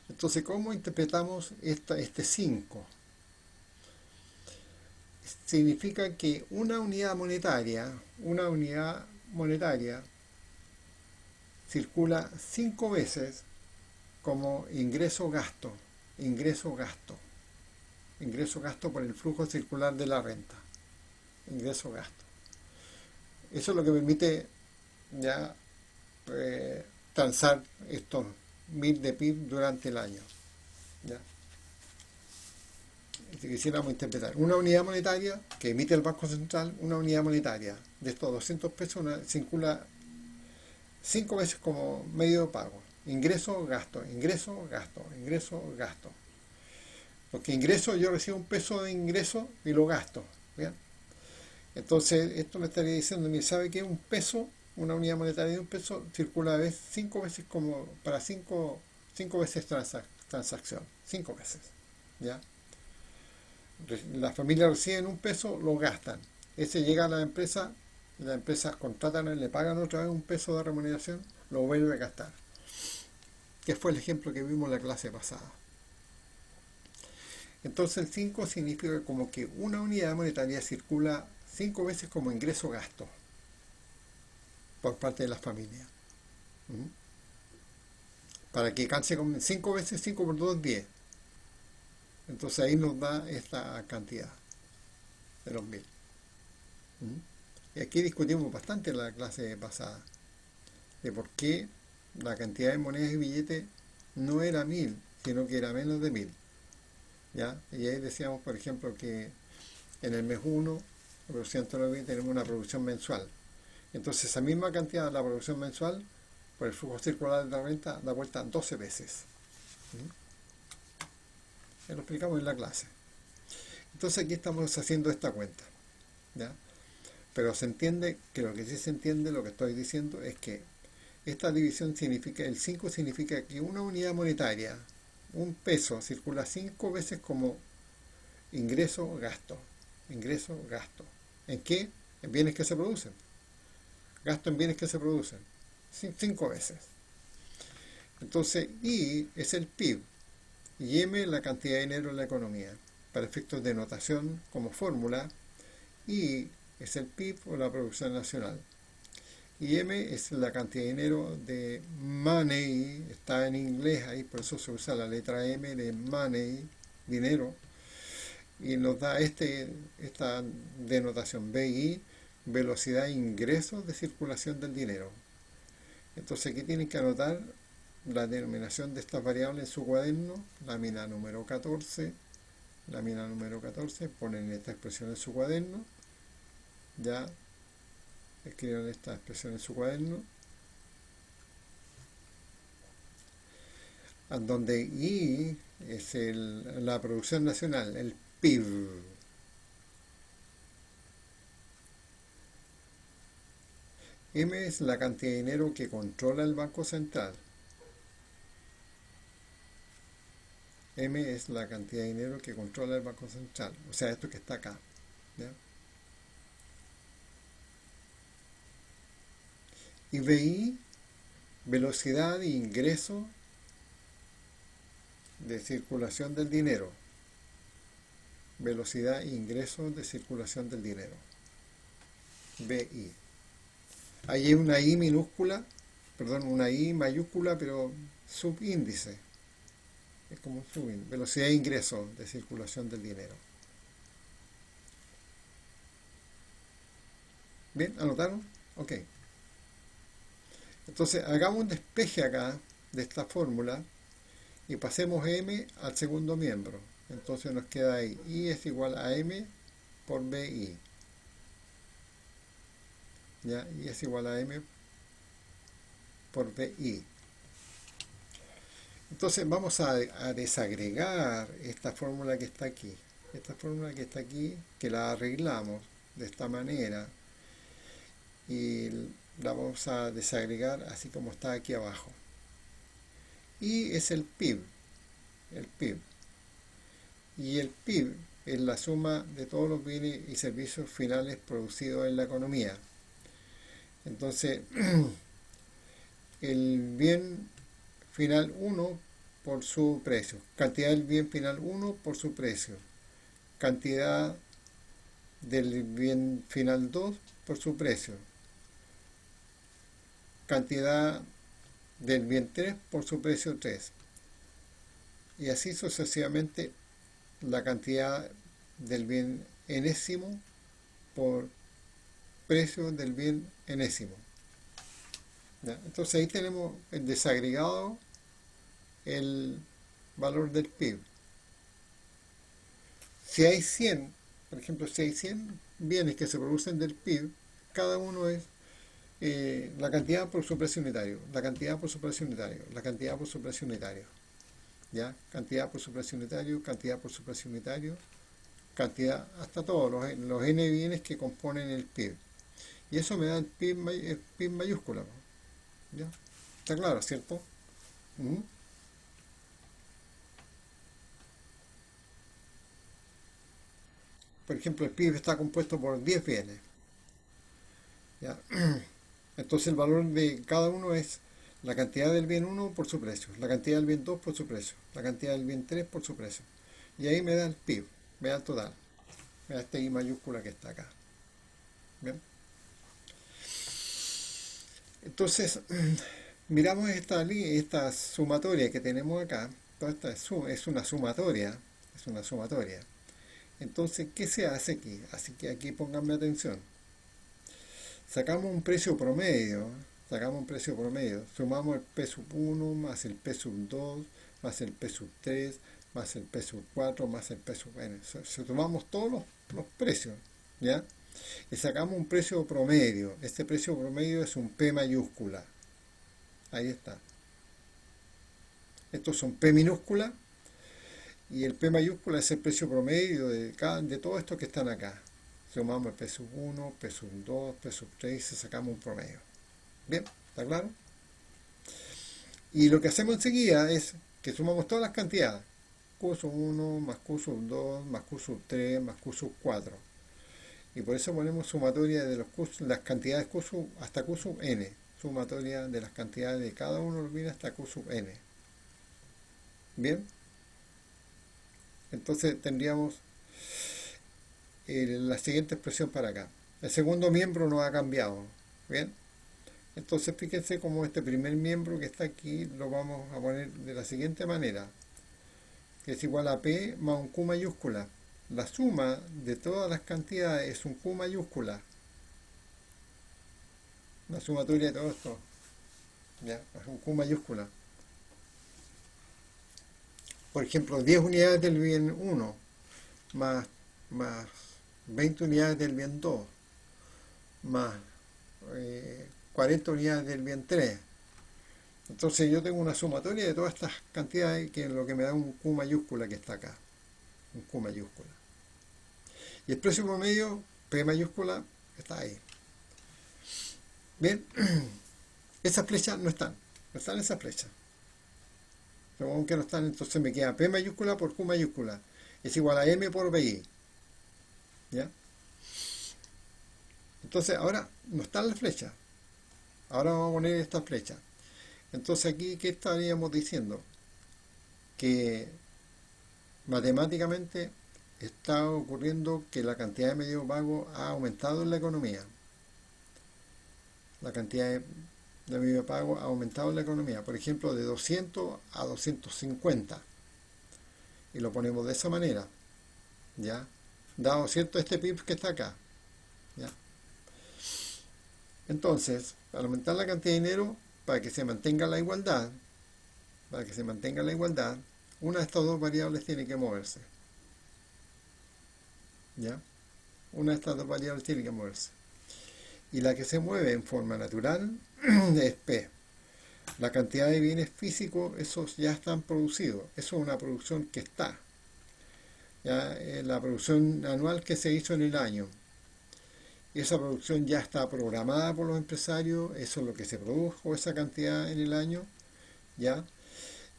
Entonces, ¿cómo interpretamos este 5? Significa que una unidad monetaria circula 5 veces como ingreso-gasto por el flujo circular de la renta. Ingreso-gasto. Eso es lo que permite ya transar estos 1000 de PIB durante el año. ¿Ya? Si quisiéramos interpretar una unidad monetaria que emite el Banco Central, una unidad monetaria de estos 200 pesos circula 5 veces como medio de pago. Ingreso, gasto. Porque ingreso, yo recibo un peso de ingreso y lo gasto. ¿Bien? Entonces, esto me estaría diciendo, ¿sabe qué? Un peso, una unidad monetaria de un peso, circula 5 veces como para 5 veces transacción. 5 veces. ¿Ya? Las familias reciben un peso, lo gastan. Ese llega a la empresa, las empresas contratan, le pagan otra vez un peso de remuneración, lo vuelve a gastar. Que fue el ejemplo que vimos en la clase pasada. Entonces el 5 significa como que una unidad monetaria circula 5 veces como ingreso-gasto por parte de las familias. Para que calce con 5 veces 5 por 2, 10. Entonces ahí nos da esta cantidad de los 1000. Y aquí discutimos bastante en la clase pasada de por qué la cantidad de monedas y billetes no era 1000, sino que era menos de 1000. ¿Ya? Y ahí decíamos, por ejemplo, que en el mes 1, tenemos una producción mensual. Entonces esa misma cantidad de la producción mensual, por el flujo circular de la renta, da vuelta 12 veces. Ya lo explicamos en la clase. Entonces aquí estamos haciendo esta cuenta. ¿Ya? Pero se entiende que lo que sí se entiende, lo que estoy diciendo, es que esta división significa, el 5 significa que una unidad monetaria, un peso, circula 5 veces como ingreso-gasto. Ingreso-gasto. ¿En qué? En bienes que se producen. Gasto en bienes que se producen. 5 veces. Entonces, I es el PIB y M la cantidad de dinero en la economía. Para efectos de notación, como fórmula, I es el PIB o la producción nacional. Y M es la cantidad de dinero de money, está en inglés ahí, por eso se usa la letra M de money, dinero, y nos da esta denotación BI, velocidad de ingresos de circulación del dinero. Entonces aquí tienen que anotar la denominación de estas variables en su cuaderno, lámina número 14, ponen esta expresión en su cuaderno, ya escriban esta expresión en su cuaderno, donde I es la producción nacional, el PIB. M es la cantidad de dinero que controla el Banco Central. M es la cantidad de dinero que controla el Banco Central, o sea, esto que está acá, ¿ya? Y BI, velocidad de ingreso de circulación del dinero. Velocidad e ingreso de circulación del dinero. BI. Ahí hay una I minúscula, perdón, una I mayúscula, pero subíndice. Es como un subíndice. Velocidad de ingreso de circulación del dinero. ¿Bien? ¿Anotaron? Ok. Entonces, hagamos un despeje acá de esta fórmula y pasemos M al segundo miembro. Entonces nos queda ahí, I es igual a M por BI. ¿Ya? I es igual a M por BI. Entonces vamos a desagregar esta fórmula que está aquí. Esta fórmula que está aquí, que la arreglamos de esta manera. Y la vamos a desagregar así como está aquí abajo. Y es el PIB. El PIB. Y el PIB es la suma de todos los bienes y servicios finales producidos en la economía. Entonces, el bien final 1 por su precio, cantidad del bien final 1 por su precio, cantidad del bien final 2 por su precio, cantidad del bien 3 por su precio 3, y así sucesivamente la cantidad del bien enésimo por precio del bien enésimo. ¿Ya? Entonces ahí tenemos el desagregado el valor del PIB. Si hay 100, por ejemplo, si hay 100 bienes que se producen del PIB, cada uno es la cantidad por su precio unitario, la cantidad por su precio unitario, la cantidad por su precio unitario. ¿Ya? Cantidad por su precio unitario, cantidad por su precio unitario, cantidad, hasta todos los n bienes que componen el PIB. Y eso me da el PIB mayúscula. ¿Ya? Está claro, ¿cierto? Por ejemplo, el PIB está compuesto por 10 bienes. ¿Ya? Entonces el valor de cada uno es la cantidad del bien 1 por su precio, la cantidad del bien 2 por su precio, la cantidad del bien 3 por su precio. Y ahí me da el PIB, me da el total. Me da este I mayúscula que está acá. ¿Bien? Entonces, miramos esta sumatoria que tenemos acá. Toda esta es una sumatoria. Es una sumatoria. Entonces, ¿qué se hace aquí? Así que aquí pónganme atención. Sacamos un precio promedio. Sumamos el P sub 1 más el P sub 2 más el P sub 3 más el P sub 4 más el P sub n. Sumamos todos los precios. ¿Ya? Y sacamos un precio promedio. Este precio promedio es un P mayúscula. Ahí está. Estos son P minúscula. Y el P mayúscula es el precio promedio de todos estos que están acá. Sumamos el P sub 1, P sub 2, P sub 3 y sacamos un promedio. Bien, ¿está claro? Y lo que hacemos enseguida es que sumamos todas las cantidades. Q sub 1 más Q sub 2 más Q sub 3 más Q sub 4. Y por eso ponemos sumatoria de las cantidades Q sub hasta Q sub n. sumatoria de las cantidades de cada uno de los bienes hasta Q sub n. Bien, entonces tendríamos la siguiente expresión para acá. El segundo miembro no ha cambiado. Bien, entonces fíjense cómo este primer miembro que está aquí lo vamos a poner de la siguiente manera, que es igual a P más un Q mayúscula. La suma de todas las cantidades es un Q mayúscula. La sumatoria de todo esto, ya, es un Q mayúscula. Por ejemplo, 10 unidades del bien 1 más 20 unidades del bien 2 más 40 unidades del bien 3. Entonces yo tengo una sumatoria de todas estas cantidades que es lo que me da un Q mayúscula que está acá. Un Q mayúscula. Y el precio promedio, P mayúscula, está ahí. Bien, esas flechas no están esas flechas. Según que no están, entonces me queda P mayúscula por Q mayúscula. Es igual a M por BI. ¿Ya? Entonces ahora no están las flechas. Ahora vamos a poner estas flechas. Entonces aquí, ¿qué estaríamos diciendo? Que matemáticamente está ocurriendo que la cantidad de medios vagos ha aumentado en la economía. La cantidad de medios pagos ha aumentado en la economía. Por ejemplo, de 200 a 250. Y lo ponemos de esa manera. ¿Ya? Dado cierto este PIB que está acá. ¿Ya? Entonces, al aumentar la cantidad de dinero, para que se mantenga la igualdad, una de estas dos variables tiene que moverse. ¿Ya? Una de estas dos variables tiene que moverse. Y la que se mueve en forma natural es P. La cantidad de bienes físicos, esos ya están producidos. Eso es una producción que está. Ya, la producción anual que se hizo en el año. Y esa producción ya está programada por los empresarios. Eso es lo que se produjo, esa cantidad en el año. ¿Ya?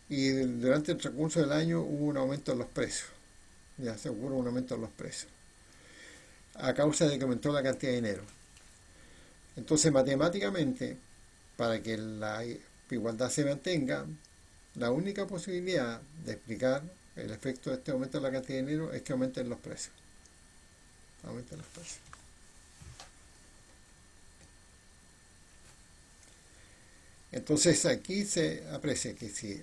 Y durante el transcurso del año hubo un aumento en los precios. Ya se ocurrió un aumento en los precios. A causa de que aumentó la cantidad de dinero. Entonces, matemáticamente, para que la igualdad se mantenga, la única posibilidad de explicar el efecto de este aumento de la cantidad de dinero es que aumenten los precios. Aumenten los precios. Entonces, aquí se aprecia que si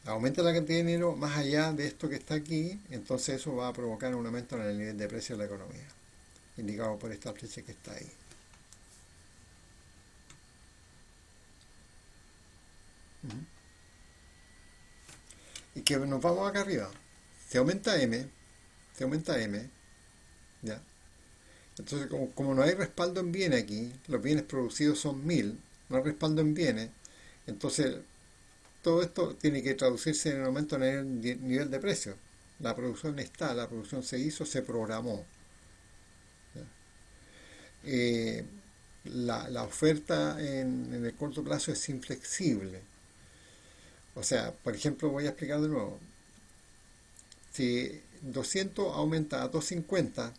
aumenta la cantidad de dinero más allá de esto que está aquí, entonces eso va a provocar un aumento en el nivel de precio de la economía, indicado por esta flecha que está ahí. Y que nos vamos acá arriba. Se aumenta M, ¿ya? Entonces, como no hay respaldo en bienes aquí, los bienes producidos son 1000, no hay respaldo en bienes, entonces todo esto tiene que traducirse en un aumento en el nivel de precio. La producción está, la producción se hizo, se programó. La oferta en el corto plazo es inflexible. O sea, por ejemplo, voy a explicar de nuevo. Si 200 aumenta a 250,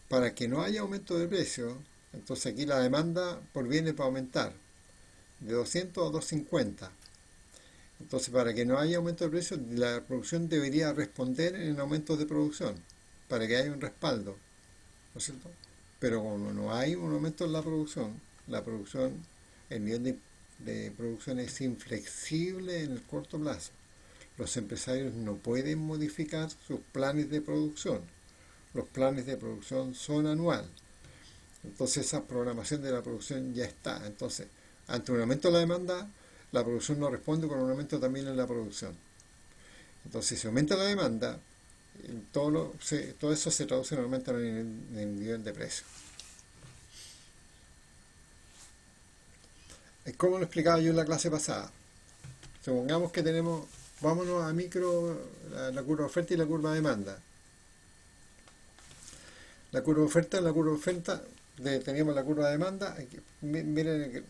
para que no haya aumento de precio, entonces aquí la demanda por bienes va a aumentar de 200 a 250. Entonces, para que no haya aumento de precio, la producción debería responder en aumentos de producción, para que haya un respaldo, ¿no es cierto? Pero como no hay un aumento en la producción, el nivel de producción es inflexible en el corto plazo. Los empresarios no pueden modificar sus planes de producción. Los planes de producción son anual. Entonces esa programación de la producción ya está. Entonces, ante un aumento de la demanda, la producción no responde con un aumento también en la producción. Entonces, si aumenta la demanda, todo eso se traduce en un aumento en el nivel de precio. Es como lo explicaba yo en la clase pasada. Supongamos que tenemos, vámonos a micro, la curva de oferta y la curva de demanda. La curva de oferta, teníamos la curva de demanda. Aquí, miren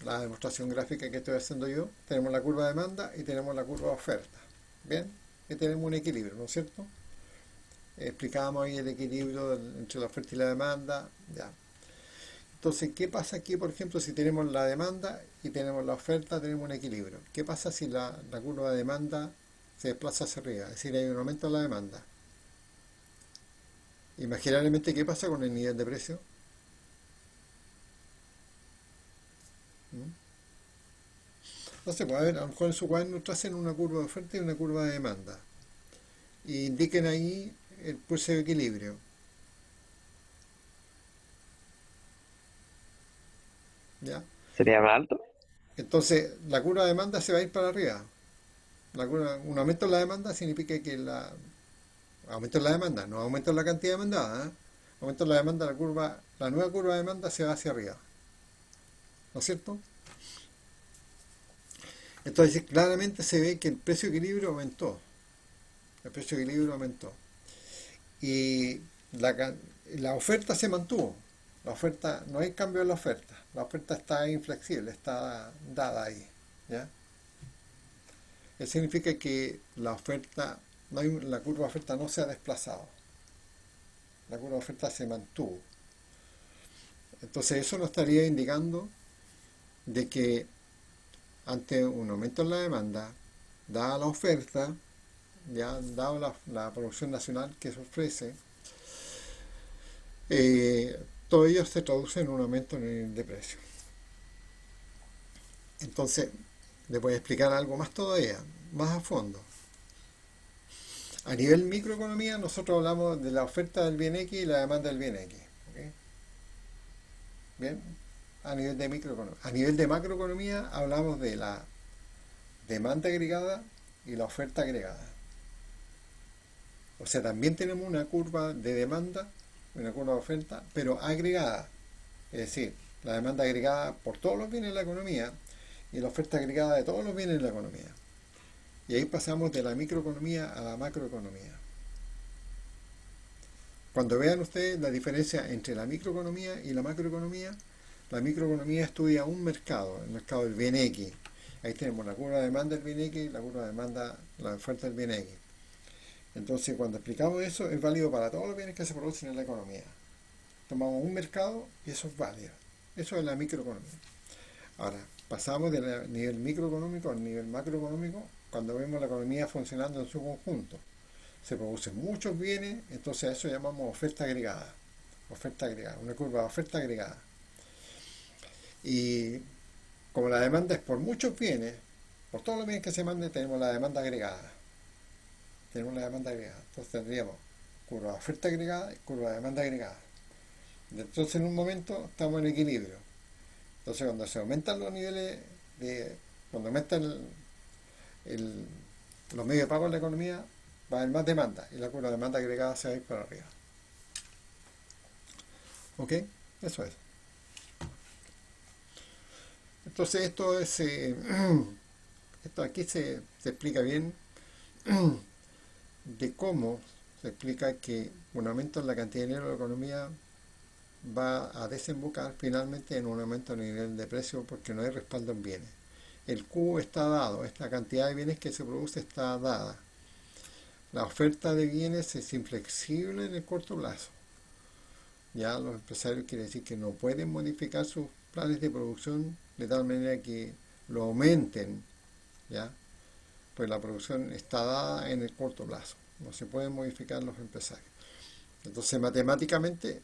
la demostración gráfica que estoy haciendo yo. Tenemos la curva de demanda y tenemos la curva de oferta. Bien, que tenemos un equilibrio, ¿no es cierto? Explicábamos ahí el equilibrio entre la oferta y la demanda. Ya. Entonces, ¿qué pasa aquí, por ejemplo, si tenemos la demanda y tenemos la oferta, tenemos un equilibrio? ¿Qué pasa si la curva de demanda se desplaza hacia arriba? Es decir, hay un aumento en la demanda. Imaginariamente, ¿qué pasa con el nivel de precio? ¿Mm? Entonces, pues, a ver, a lo mejor en su cuaderno tracen una curva de oferta y una curva de demanda. Y indiquen ahí el pulso de equilibrio. ¿Ya? ¿Sería más alto? Entonces, la curva de demanda se va a ir para arriba. Un aumento en la demanda significa que aumento en la demanda, no aumento en la cantidad demandada, ¿eh? Aumento en la demanda, la nueva curva de demanda se va hacia arriba. ¿No es cierto? Entonces, claramente se ve que el precio de equilibrio aumentó. El precio de equilibrio aumentó. Y la oferta se mantuvo. La oferta, no hay cambio en la oferta. La oferta está inflexible, está dada ahí. ¿Ya? Eso significa que la oferta, la curva de oferta no se ha desplazado. La curva de oferta se mantuvo. Entonces eso nos estaría indicando de que ante un aumento en la demanda, dada la oferta, ya dado la producción nacional que se ofrece, todo ello se traduce en un aumento en el nivel de precio. Entonces, les voy a explicar algo más todavía, más a fondo. A nivel microeconomía, nosotros hablamos de la oferta del bien X y la demanda del bien X. ¿Ok? Bien, a nivel de microeconomía. A nivel de macroeconomía, hablamos de la demanda agregada y la oferta agregada. O sea, también tenemos una curva de demanda, una curva de oferta, pero agregada. Es decir, la demanda agregada por todos los bienes de la economía y la oferta agregada de todos los bienes de la economía. Y ahí pasamos de la microeconomía a la macroeconomía. Cuando vean ustedes la diferencia entre la microeconomía y la microeconomía estudia un mercado, el mercado del bien X. Ahí tenemos la curva de demanda del bien X, la curva de demanda, la oferta del bien X. Entonces, cuando explicamos eso, es válido para todos los bienes que se producen en la economía. Tomamos un mercado y eso es válido. Eso es la microeconomía. Ahora, pasamos del nivel microeconómico al nivel macroeconómico cuando vemos la economía funcionando en su conjunto. Se producen muchos bienes, entonces a eso llamamos oferta agregada. Oferta agregada, una curva de oferta agregada. Y como la demanda es por muchos bienes, por todos los bienes que se manden, tenemos la demanda agregada. Tenemos la demanda agregada. Entonces tendríamos curva de oferta agregada y curva de demanda agregada. Entonces en un momento estamos en equilibrio. Entonces cuando se aumentan los niveles cuando aumentan los medios de pago en la economía, va a haber más demanda y la curva de demanda agregada se va a ir para arriba. ¿Ok? Eso es. Entonces esto es esto aquí se explica bien de cómo se explica que un aumento en la cantidad de dinero de la economía va a desembocar finalmente en un aumento en el nivel de precio porque no hay respaldo en bienes. El Q está dado, esta cantidad de bienes que se produce está dada. La oferta de bienes es inflexible en el corto plazo. Ya los empresarios quiere decir que no pueden modificar sus planes de producción de tal manera que lo aumenten, ¿ya? Pues la producción está dada en el corto plazo. No se pueden modificar los empresarios. Entonces, matemáticamente,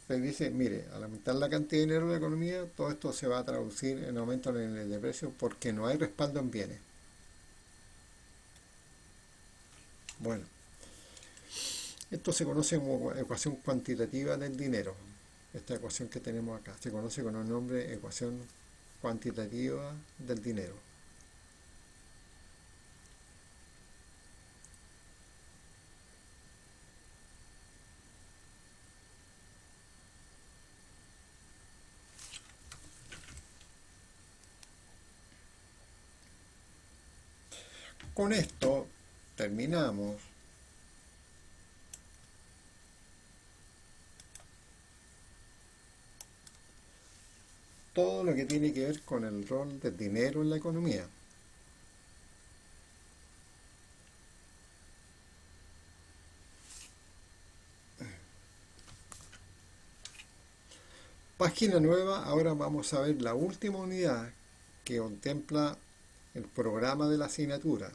se dice, mire, al aumentar la cantidad de dinero en la economía, todo esto se va a traducir en aumento en el de precios porque no hay respaldo en bienes. Bueno, esto se conoce como ecuación cuantitativa del dinero. Esta ecuación que tenemos acá se conoce con el nombre ecuación cuantitativa del dinero. Con esto terminamos todo lo que tiene que ver con el rol del dinero en la economía. Página nueva, ahora vamos a ver la última unidad que contempla el programa de la asignatura.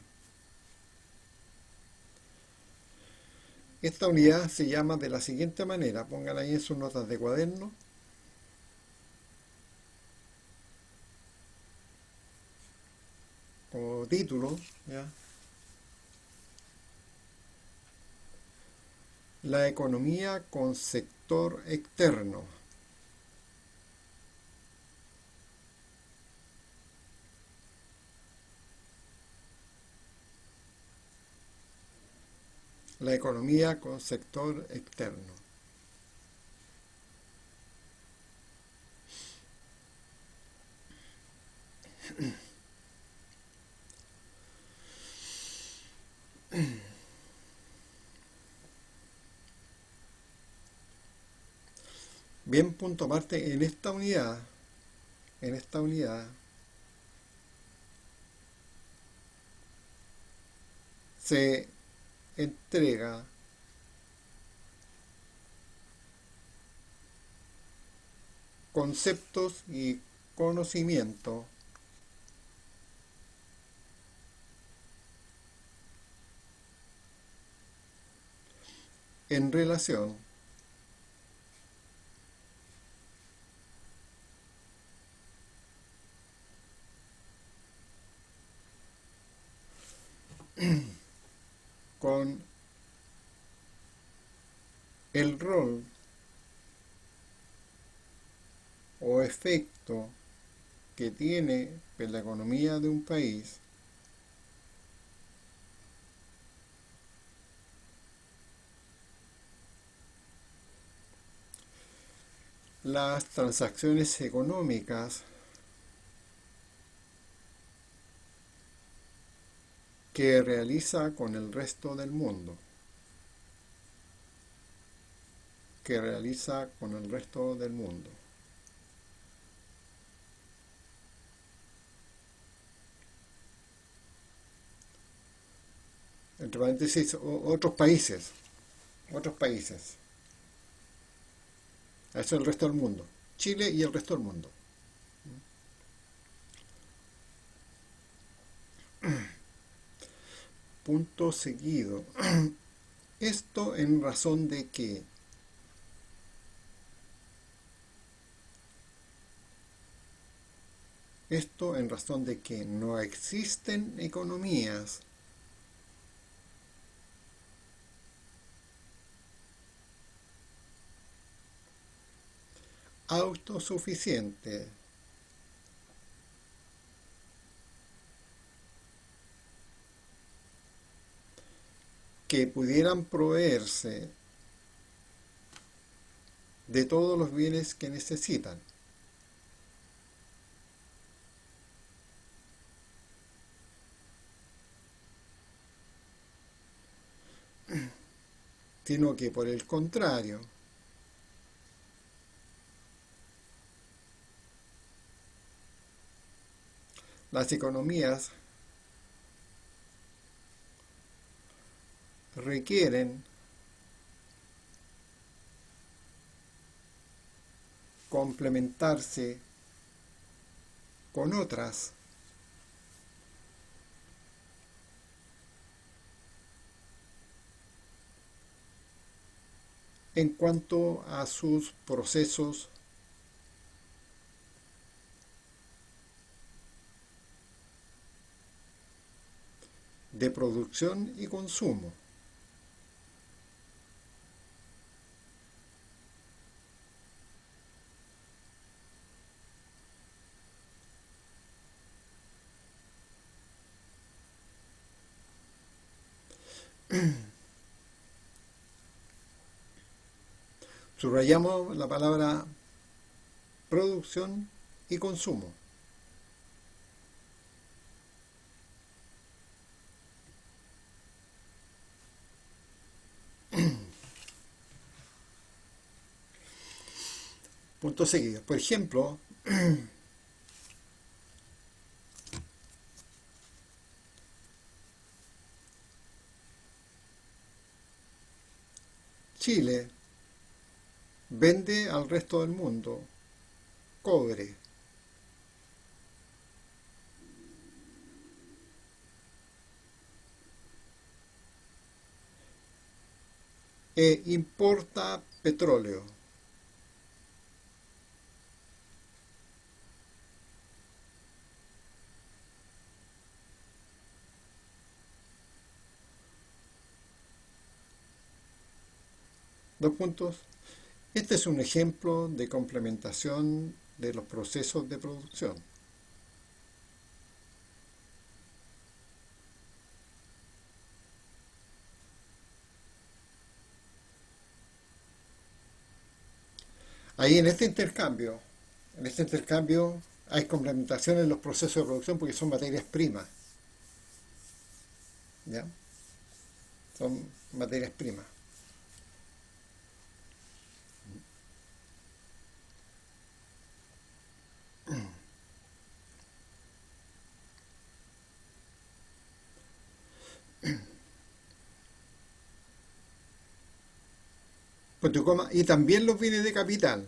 Esta unidad se llama de la siguiente manera, pongan ahí en sus notas de cuaderno. Como título, ¿ya? La economía con sector externo. La economía con sector externo. Bien, punto aparte, en esta unidad se entrega conceptos y conocimiento en relación con el rol o efecto que tiene en la economía de un país las transacciones económicas que realiza con el resto del mundo, Entre paréntesis, otros países. Eso es el resto del mundo. Chile y el resto del mundo. Punto seguido. Esto en razón de que no existen economías autosuficientes que pudieran proveerse de todos los bienes que necesitan. Sino que por el contrario, las economías requieren complementarse con otras en cuanto a sus procesos de producción y consumo. Subrayamos la palabra producción y consumo. Punto seguido. Por ejemplo, Chile vende al resto del mundo cobre. E importa petróleo. Dos puntos. Este es un ejemplo de complementación de los procesos de producción. Ahí en este intercambio hay complementación en los procesos de producción porque son materias primas. ¿Ya? Son materias primas. Y también los bienes de capital,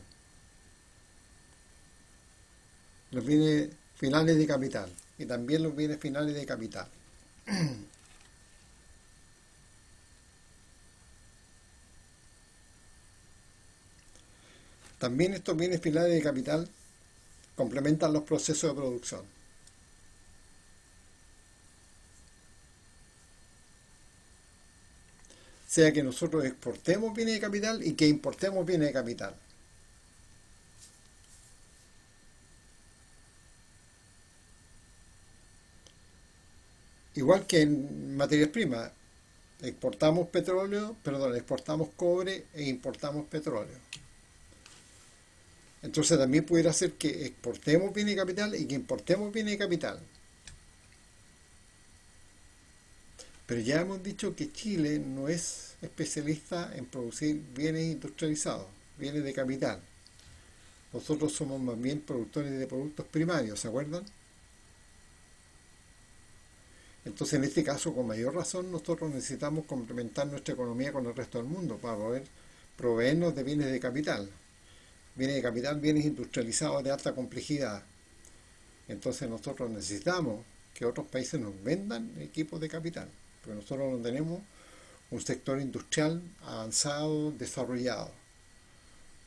los bienes finales de capital, y también los bienes finales de capital. También estos bienes finales de capital complementan los procesos de producción. Sea que nosotros exportemos bienes de capital y que importemos bienes de capital. Igual que en materias primas, exportamos cobre e importamos petróleo. Entonces también pudiera ser que exportemos bienes de capital y que importemos bienes de capital. Pero ya hemos dicho que Chile no es especialista en producir bienes industrializados, bienes de capital. Nosotros somos más bien productores de productos primarios, ¿se acuerdan? Entonces, en este caso, con mayor razón, nosotros necesitamos complementar nuestra economía con el resto del mundo para poder proveernos de bienes de capital. Bienes de capital, bienes industrializados de alta complejidad. Entonces, nosotros necesitamos que otros países nos vendan equipos de capital, porque nosotros no tenemos un sector industrial avanzado, desarrollado.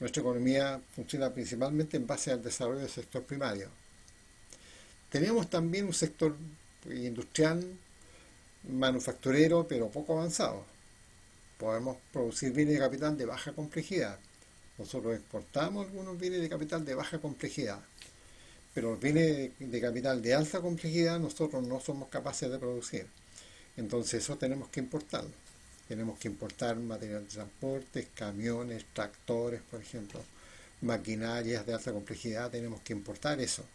Nuestra economía funciona principalmente en base al desarrollo del sector primario. Tenemos también un sector industrial, manufacturero, pero poco avanzado. Podemos producir bienes de capital de baja complejidad. Nosotros exportamos algunos bienes de capital de baja complejidad, pero los bienes de capital de alta complejidad nosotros no somos capaces de producir. Entonces eso tenemos que importarlo. Tenemos que importar material de transporte, camiones, tractores, por ejemplo, maquinarias de alta complejidad, tenemos que importar eso.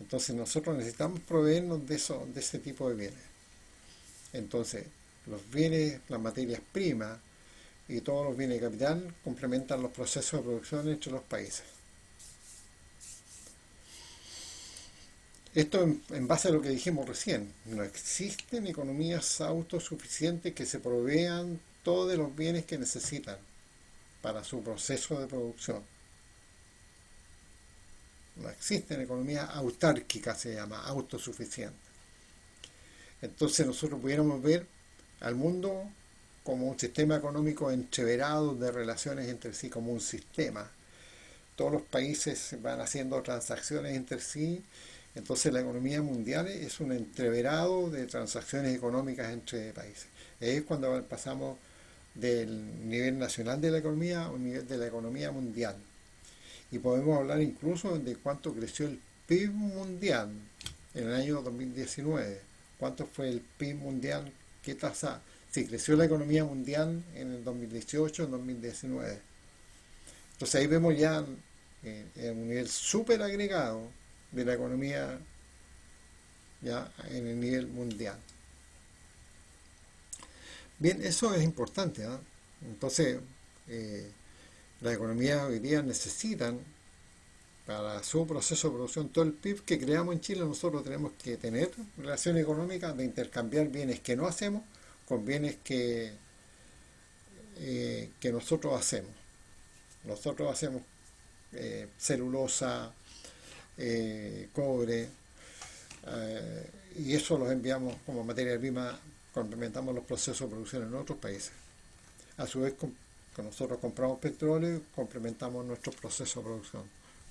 Entonces nosotros necesitamos proveernos de ese tipo de bienes. Entonces, los bienes, las materias primas y todos los bienes de capital complementan los procesos de producción entre los países. Esto en base a lo que dijimos recién. No existen economías autosuficientes que se provean todos los bienes que necesitan para su proceso de producción. No existen economías autárquicas, se llama, autosuficientes. Entonces nosotros pudiéramos ver al mundo como un sistema económico entreverado de relaciones entre sí, como un sistema. Todos los países van haciendo transacciones entre sí. Entonces la economía mundial es un entreverado de transacciones económicas entre países. Es cuando pasamos del nivel nacional de la economía a un nivel de la economía mundial. Y podemos hablar incluso de cuánto creció el PIB mundial en el año 2019. ¿Cuánto fue el PIB mundial? ¿Qué tasa? Si creció la economía mundial en el 2018, en 2019. Entonces ahí vemos ya un nivel súper agregado de la economía ya en el nivel mundial. Bien, eso es importante, ¿eh? Entonces, las economías hoy día necesitan para su proceso de producción todo el PIB que creamos en Chile. Nosotros tenemos que tener relaciones económicas de intercambiar bienes que no hacemos con bienes que nosotros hacemos. Nosotros hacemos celulosa, cobre, y eso los enviamos como materia prima, complementamos los procesos de producción en otros países. A su vez, nosotros compramos petróleo y complementamos nuestros procesos de producción.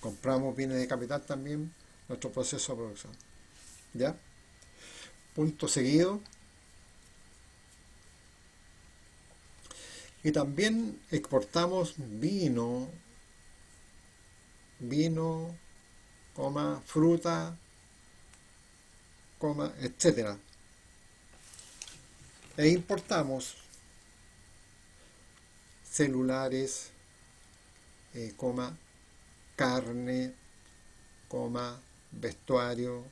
Compramos bienes de capital también, nuestro proceso de producción. ¿Ya? Punto seguido. Y también exportamos vino, fruta, etcétera. E importamos celulares, carne, vestuario,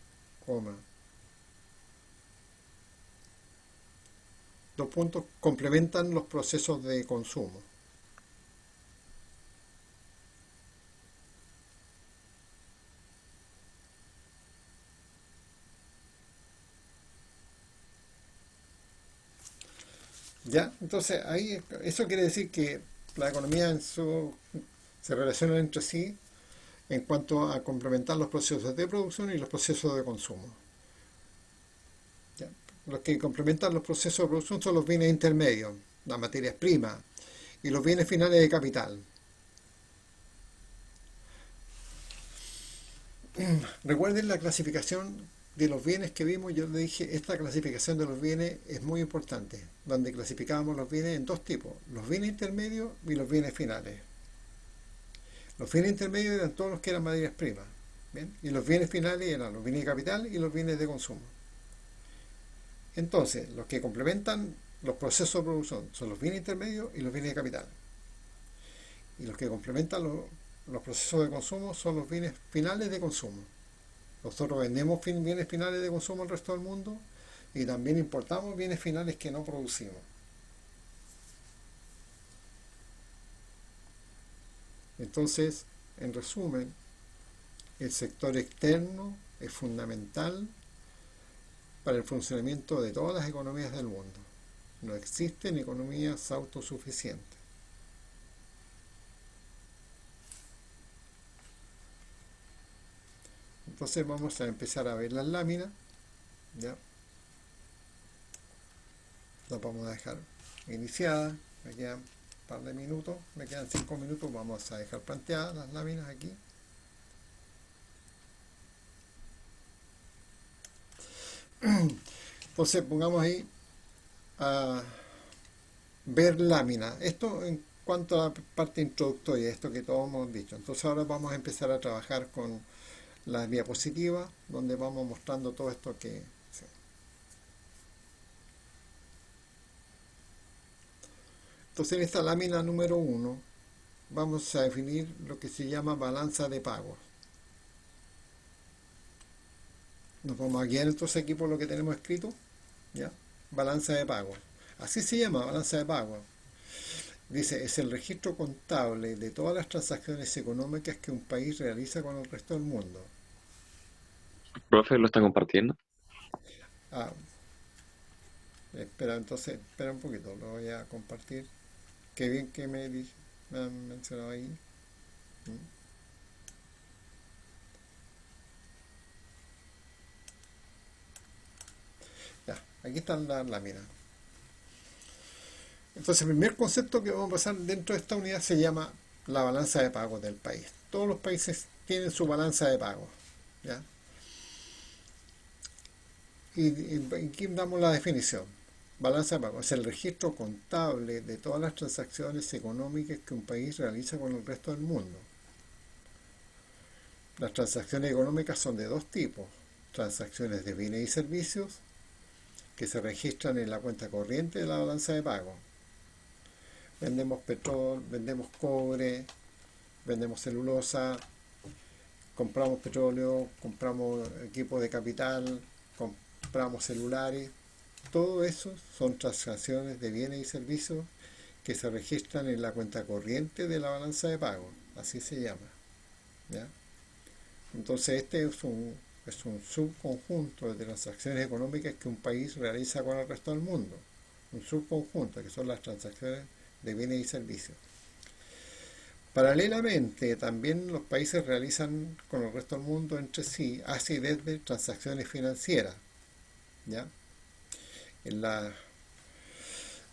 Los puntos complementan los procesos de consumo. ¿Ya? Entonces, ahí, eso quiere decir que la economía se relaciona entre sí en cuanto a complementar los procesos de producción y los procesos de consumo. ¿Ya? Los que complementan los procesos de producción son los bienes intermedios, las materias primas y los bienes finales de capital. Recuerden la clasificación de los bienes que vimos. Yo les dije, esta clasificación de los bienes es muy importante, donde clasificábamos los bienes en dos tipos: los bienes intermedios y los bienes finales. Los bienes intermedios eran todos los que eran materias primas, ¿bien? Y los bienes finales eran los bienes de capital y los bienes de consumo. Entonces, los que complementan los procesos de producción son los bienes intermedios y los bienes de capital. Y los que complementan los procesos de consumo son los bienes finales de consumo. Nosotros vendemos bienes finales de consumo al resto del mundo y también importamos bienes finales que no producimos. Entonces, en resumen, el sector externo es fundamental para el funcionamiento de todas las economías del mundo. No existen economías autosuficientes. Entonces vamos a empezar a ver las láminas. ¿Ya? Las vamos a dejar iniciadas. Me quedan un par de minutos, me quedan 5 minutos. Vamos a dejar planteadas las láminas aquí. Entonces pongamos ahí a ver lámina. Esto en cuanto a la parte introductoria, esto que todos hemos dicho. Entonces ahora vamos a empezar a trabajar con las diapositivas, donde vamos mostrando todo esto que... Sí. Entonces en esta lámina número 1 vamos a definir lo que se llama balanza de pagos. Nos vamos a guiar entonces aquí por lo que tenemos escrito, ¿ya? Balanza de pagos. Así se llama, balanza de pagos. Dice, es el registro contable de todas las transacciones económicas que un país realiza con el resto del mundo. Profe, ¿lo está compartiendo? Ah, espera un poquito, lo voy a compartir. Qué bien que me han mencionado ahí. Ya, aquí están las láminas. Entonces, el primer concepto que vamos a pasar dentro de esta unidad se llama la balanza de pagos del país. Todos los países tienen su balanza de pagos, ¿ya? Y aquí damos la definición. Balanza de pagos es el registro contable de todas las transacciones económicas que un país realiza con el resto del mundo. Las transacciones económicas son de dos tipos: transacciones de bienes y servicios, que se registran en la cuenta corriente de la balanza de pagos. Vendemos petróleo, vendemos cobre, vendemos celulosa, compramos petróleo, compramos equipo de capital, compramos celulares. Todo eso son transacciones de bienes y servicios que se registran en la cuenta corriente de la balanza de pagos. Así se llama, ¿ya? Entonces este es un subconjunto de transacciones económicas que un país realiza con el resto del mundo. Un subconjunto que son las transacciones de bienes y servicios. Paralelamente, también los países realizan con el resto del mundo entre sí hacia y desde transacciones financieras, ¿ya? En las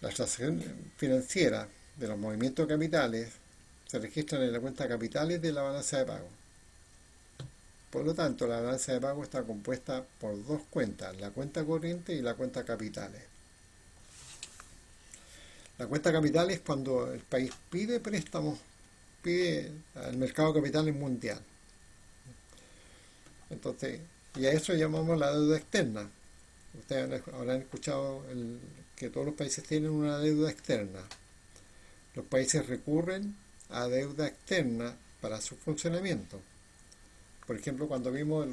transacciones financieras de los movimientos de capitales se registran en la cuenta capitales de la balanza de pago. Por lo tanto, la balanza de pago está compuesta por dos cuentas, la cuenta corriente y la cuenta capitales. La cuenta capital es cuando el país pide préstamos, pide al mercado de capitales mundial. Entonces, y a eso llamamos la deuda externa. Ustedes habrán escuchado que todos los países tienen una deuda externa. Los países recurren a deuda externa para su funcionamiento. Por ejemplo, cuando vimos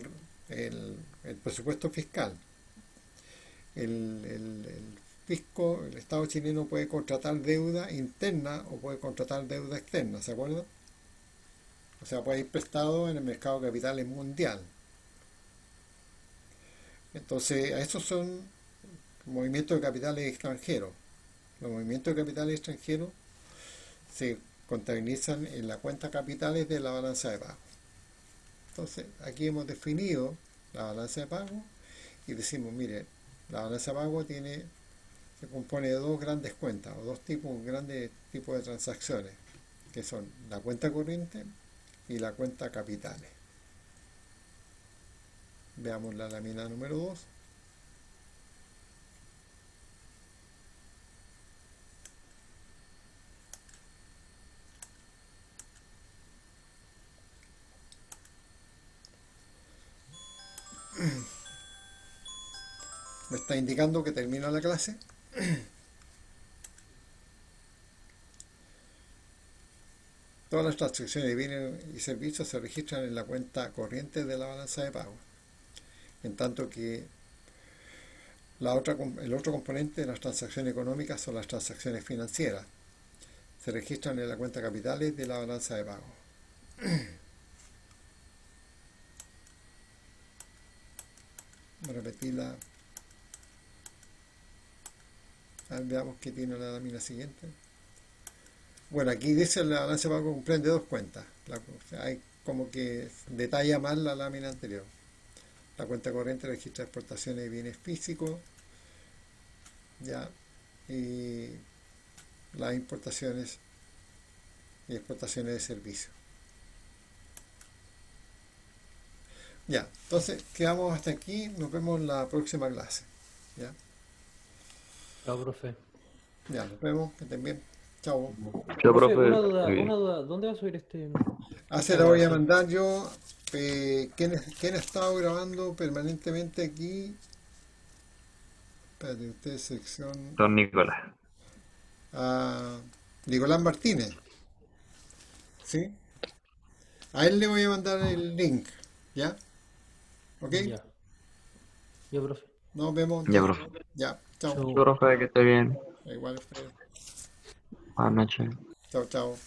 el presupuesto fiscal, el fisco, el Estado chileno puede contratar deuda interna o puede contratar deuda externa, ¿se acuerdan? O sea, puede ir prestado en el mercado de capitales mundial. Entonces, a esos son movimientos de capitales extranjeros. Los movimientos de capitales extranjeros se contabilizan en la cuenta capitales de la balanza de pago. Entonces, aquí hemos definido la balanza de pago y decimos, mire, la balanza de pago se compone de dos grandes cuentas o dos grandes tipos de transacciones, que son la cuenta corriente y la cuenta capitales. Veamos la lámina número 2. Me está indicando que termina la clase. Todas las transacciones de bienes y servicios se registran en la cuenta corriente de la balanza de pago, en tanto que el otro componente de las transacciones económicas son las transacciones financieras. Se registran en la cuenta capitales de la balanza de pago. Voy a repetirla. A ver, veamos qué tiene la lámina siguiente. Bueno, aquí dice la balanza de pago comprende dos cuentas. Hay como que detalla más la lámina anterior. La cuenta corriente registra exportaciones de bienes físicos, ya, y las importaciones y exportaciones de servicios. Ya, entonces quedamos hasta aquí, nos vemos en la próxima clase. Ya, Chao, profe. ya, nos vemos, que estén bien. Chao. Yo, Profe, profe, una duda, ¿dónde va a subir Se esta la voy a grabación? mandar yo. ¿Quién ha estado grabando permanentemente aquí? Espérate, usted sección don Nicolás. a Nicolás Martínez, ¿sí? A él le voy a mandar el link, ¿ya? ¿Ok? Ya, ya, profe. Nos vemos Ya, entonces. profe. Ya, chao. Chau. Yo, profe, que esté bien. Igual usted. Buenas noches. Chao, chao.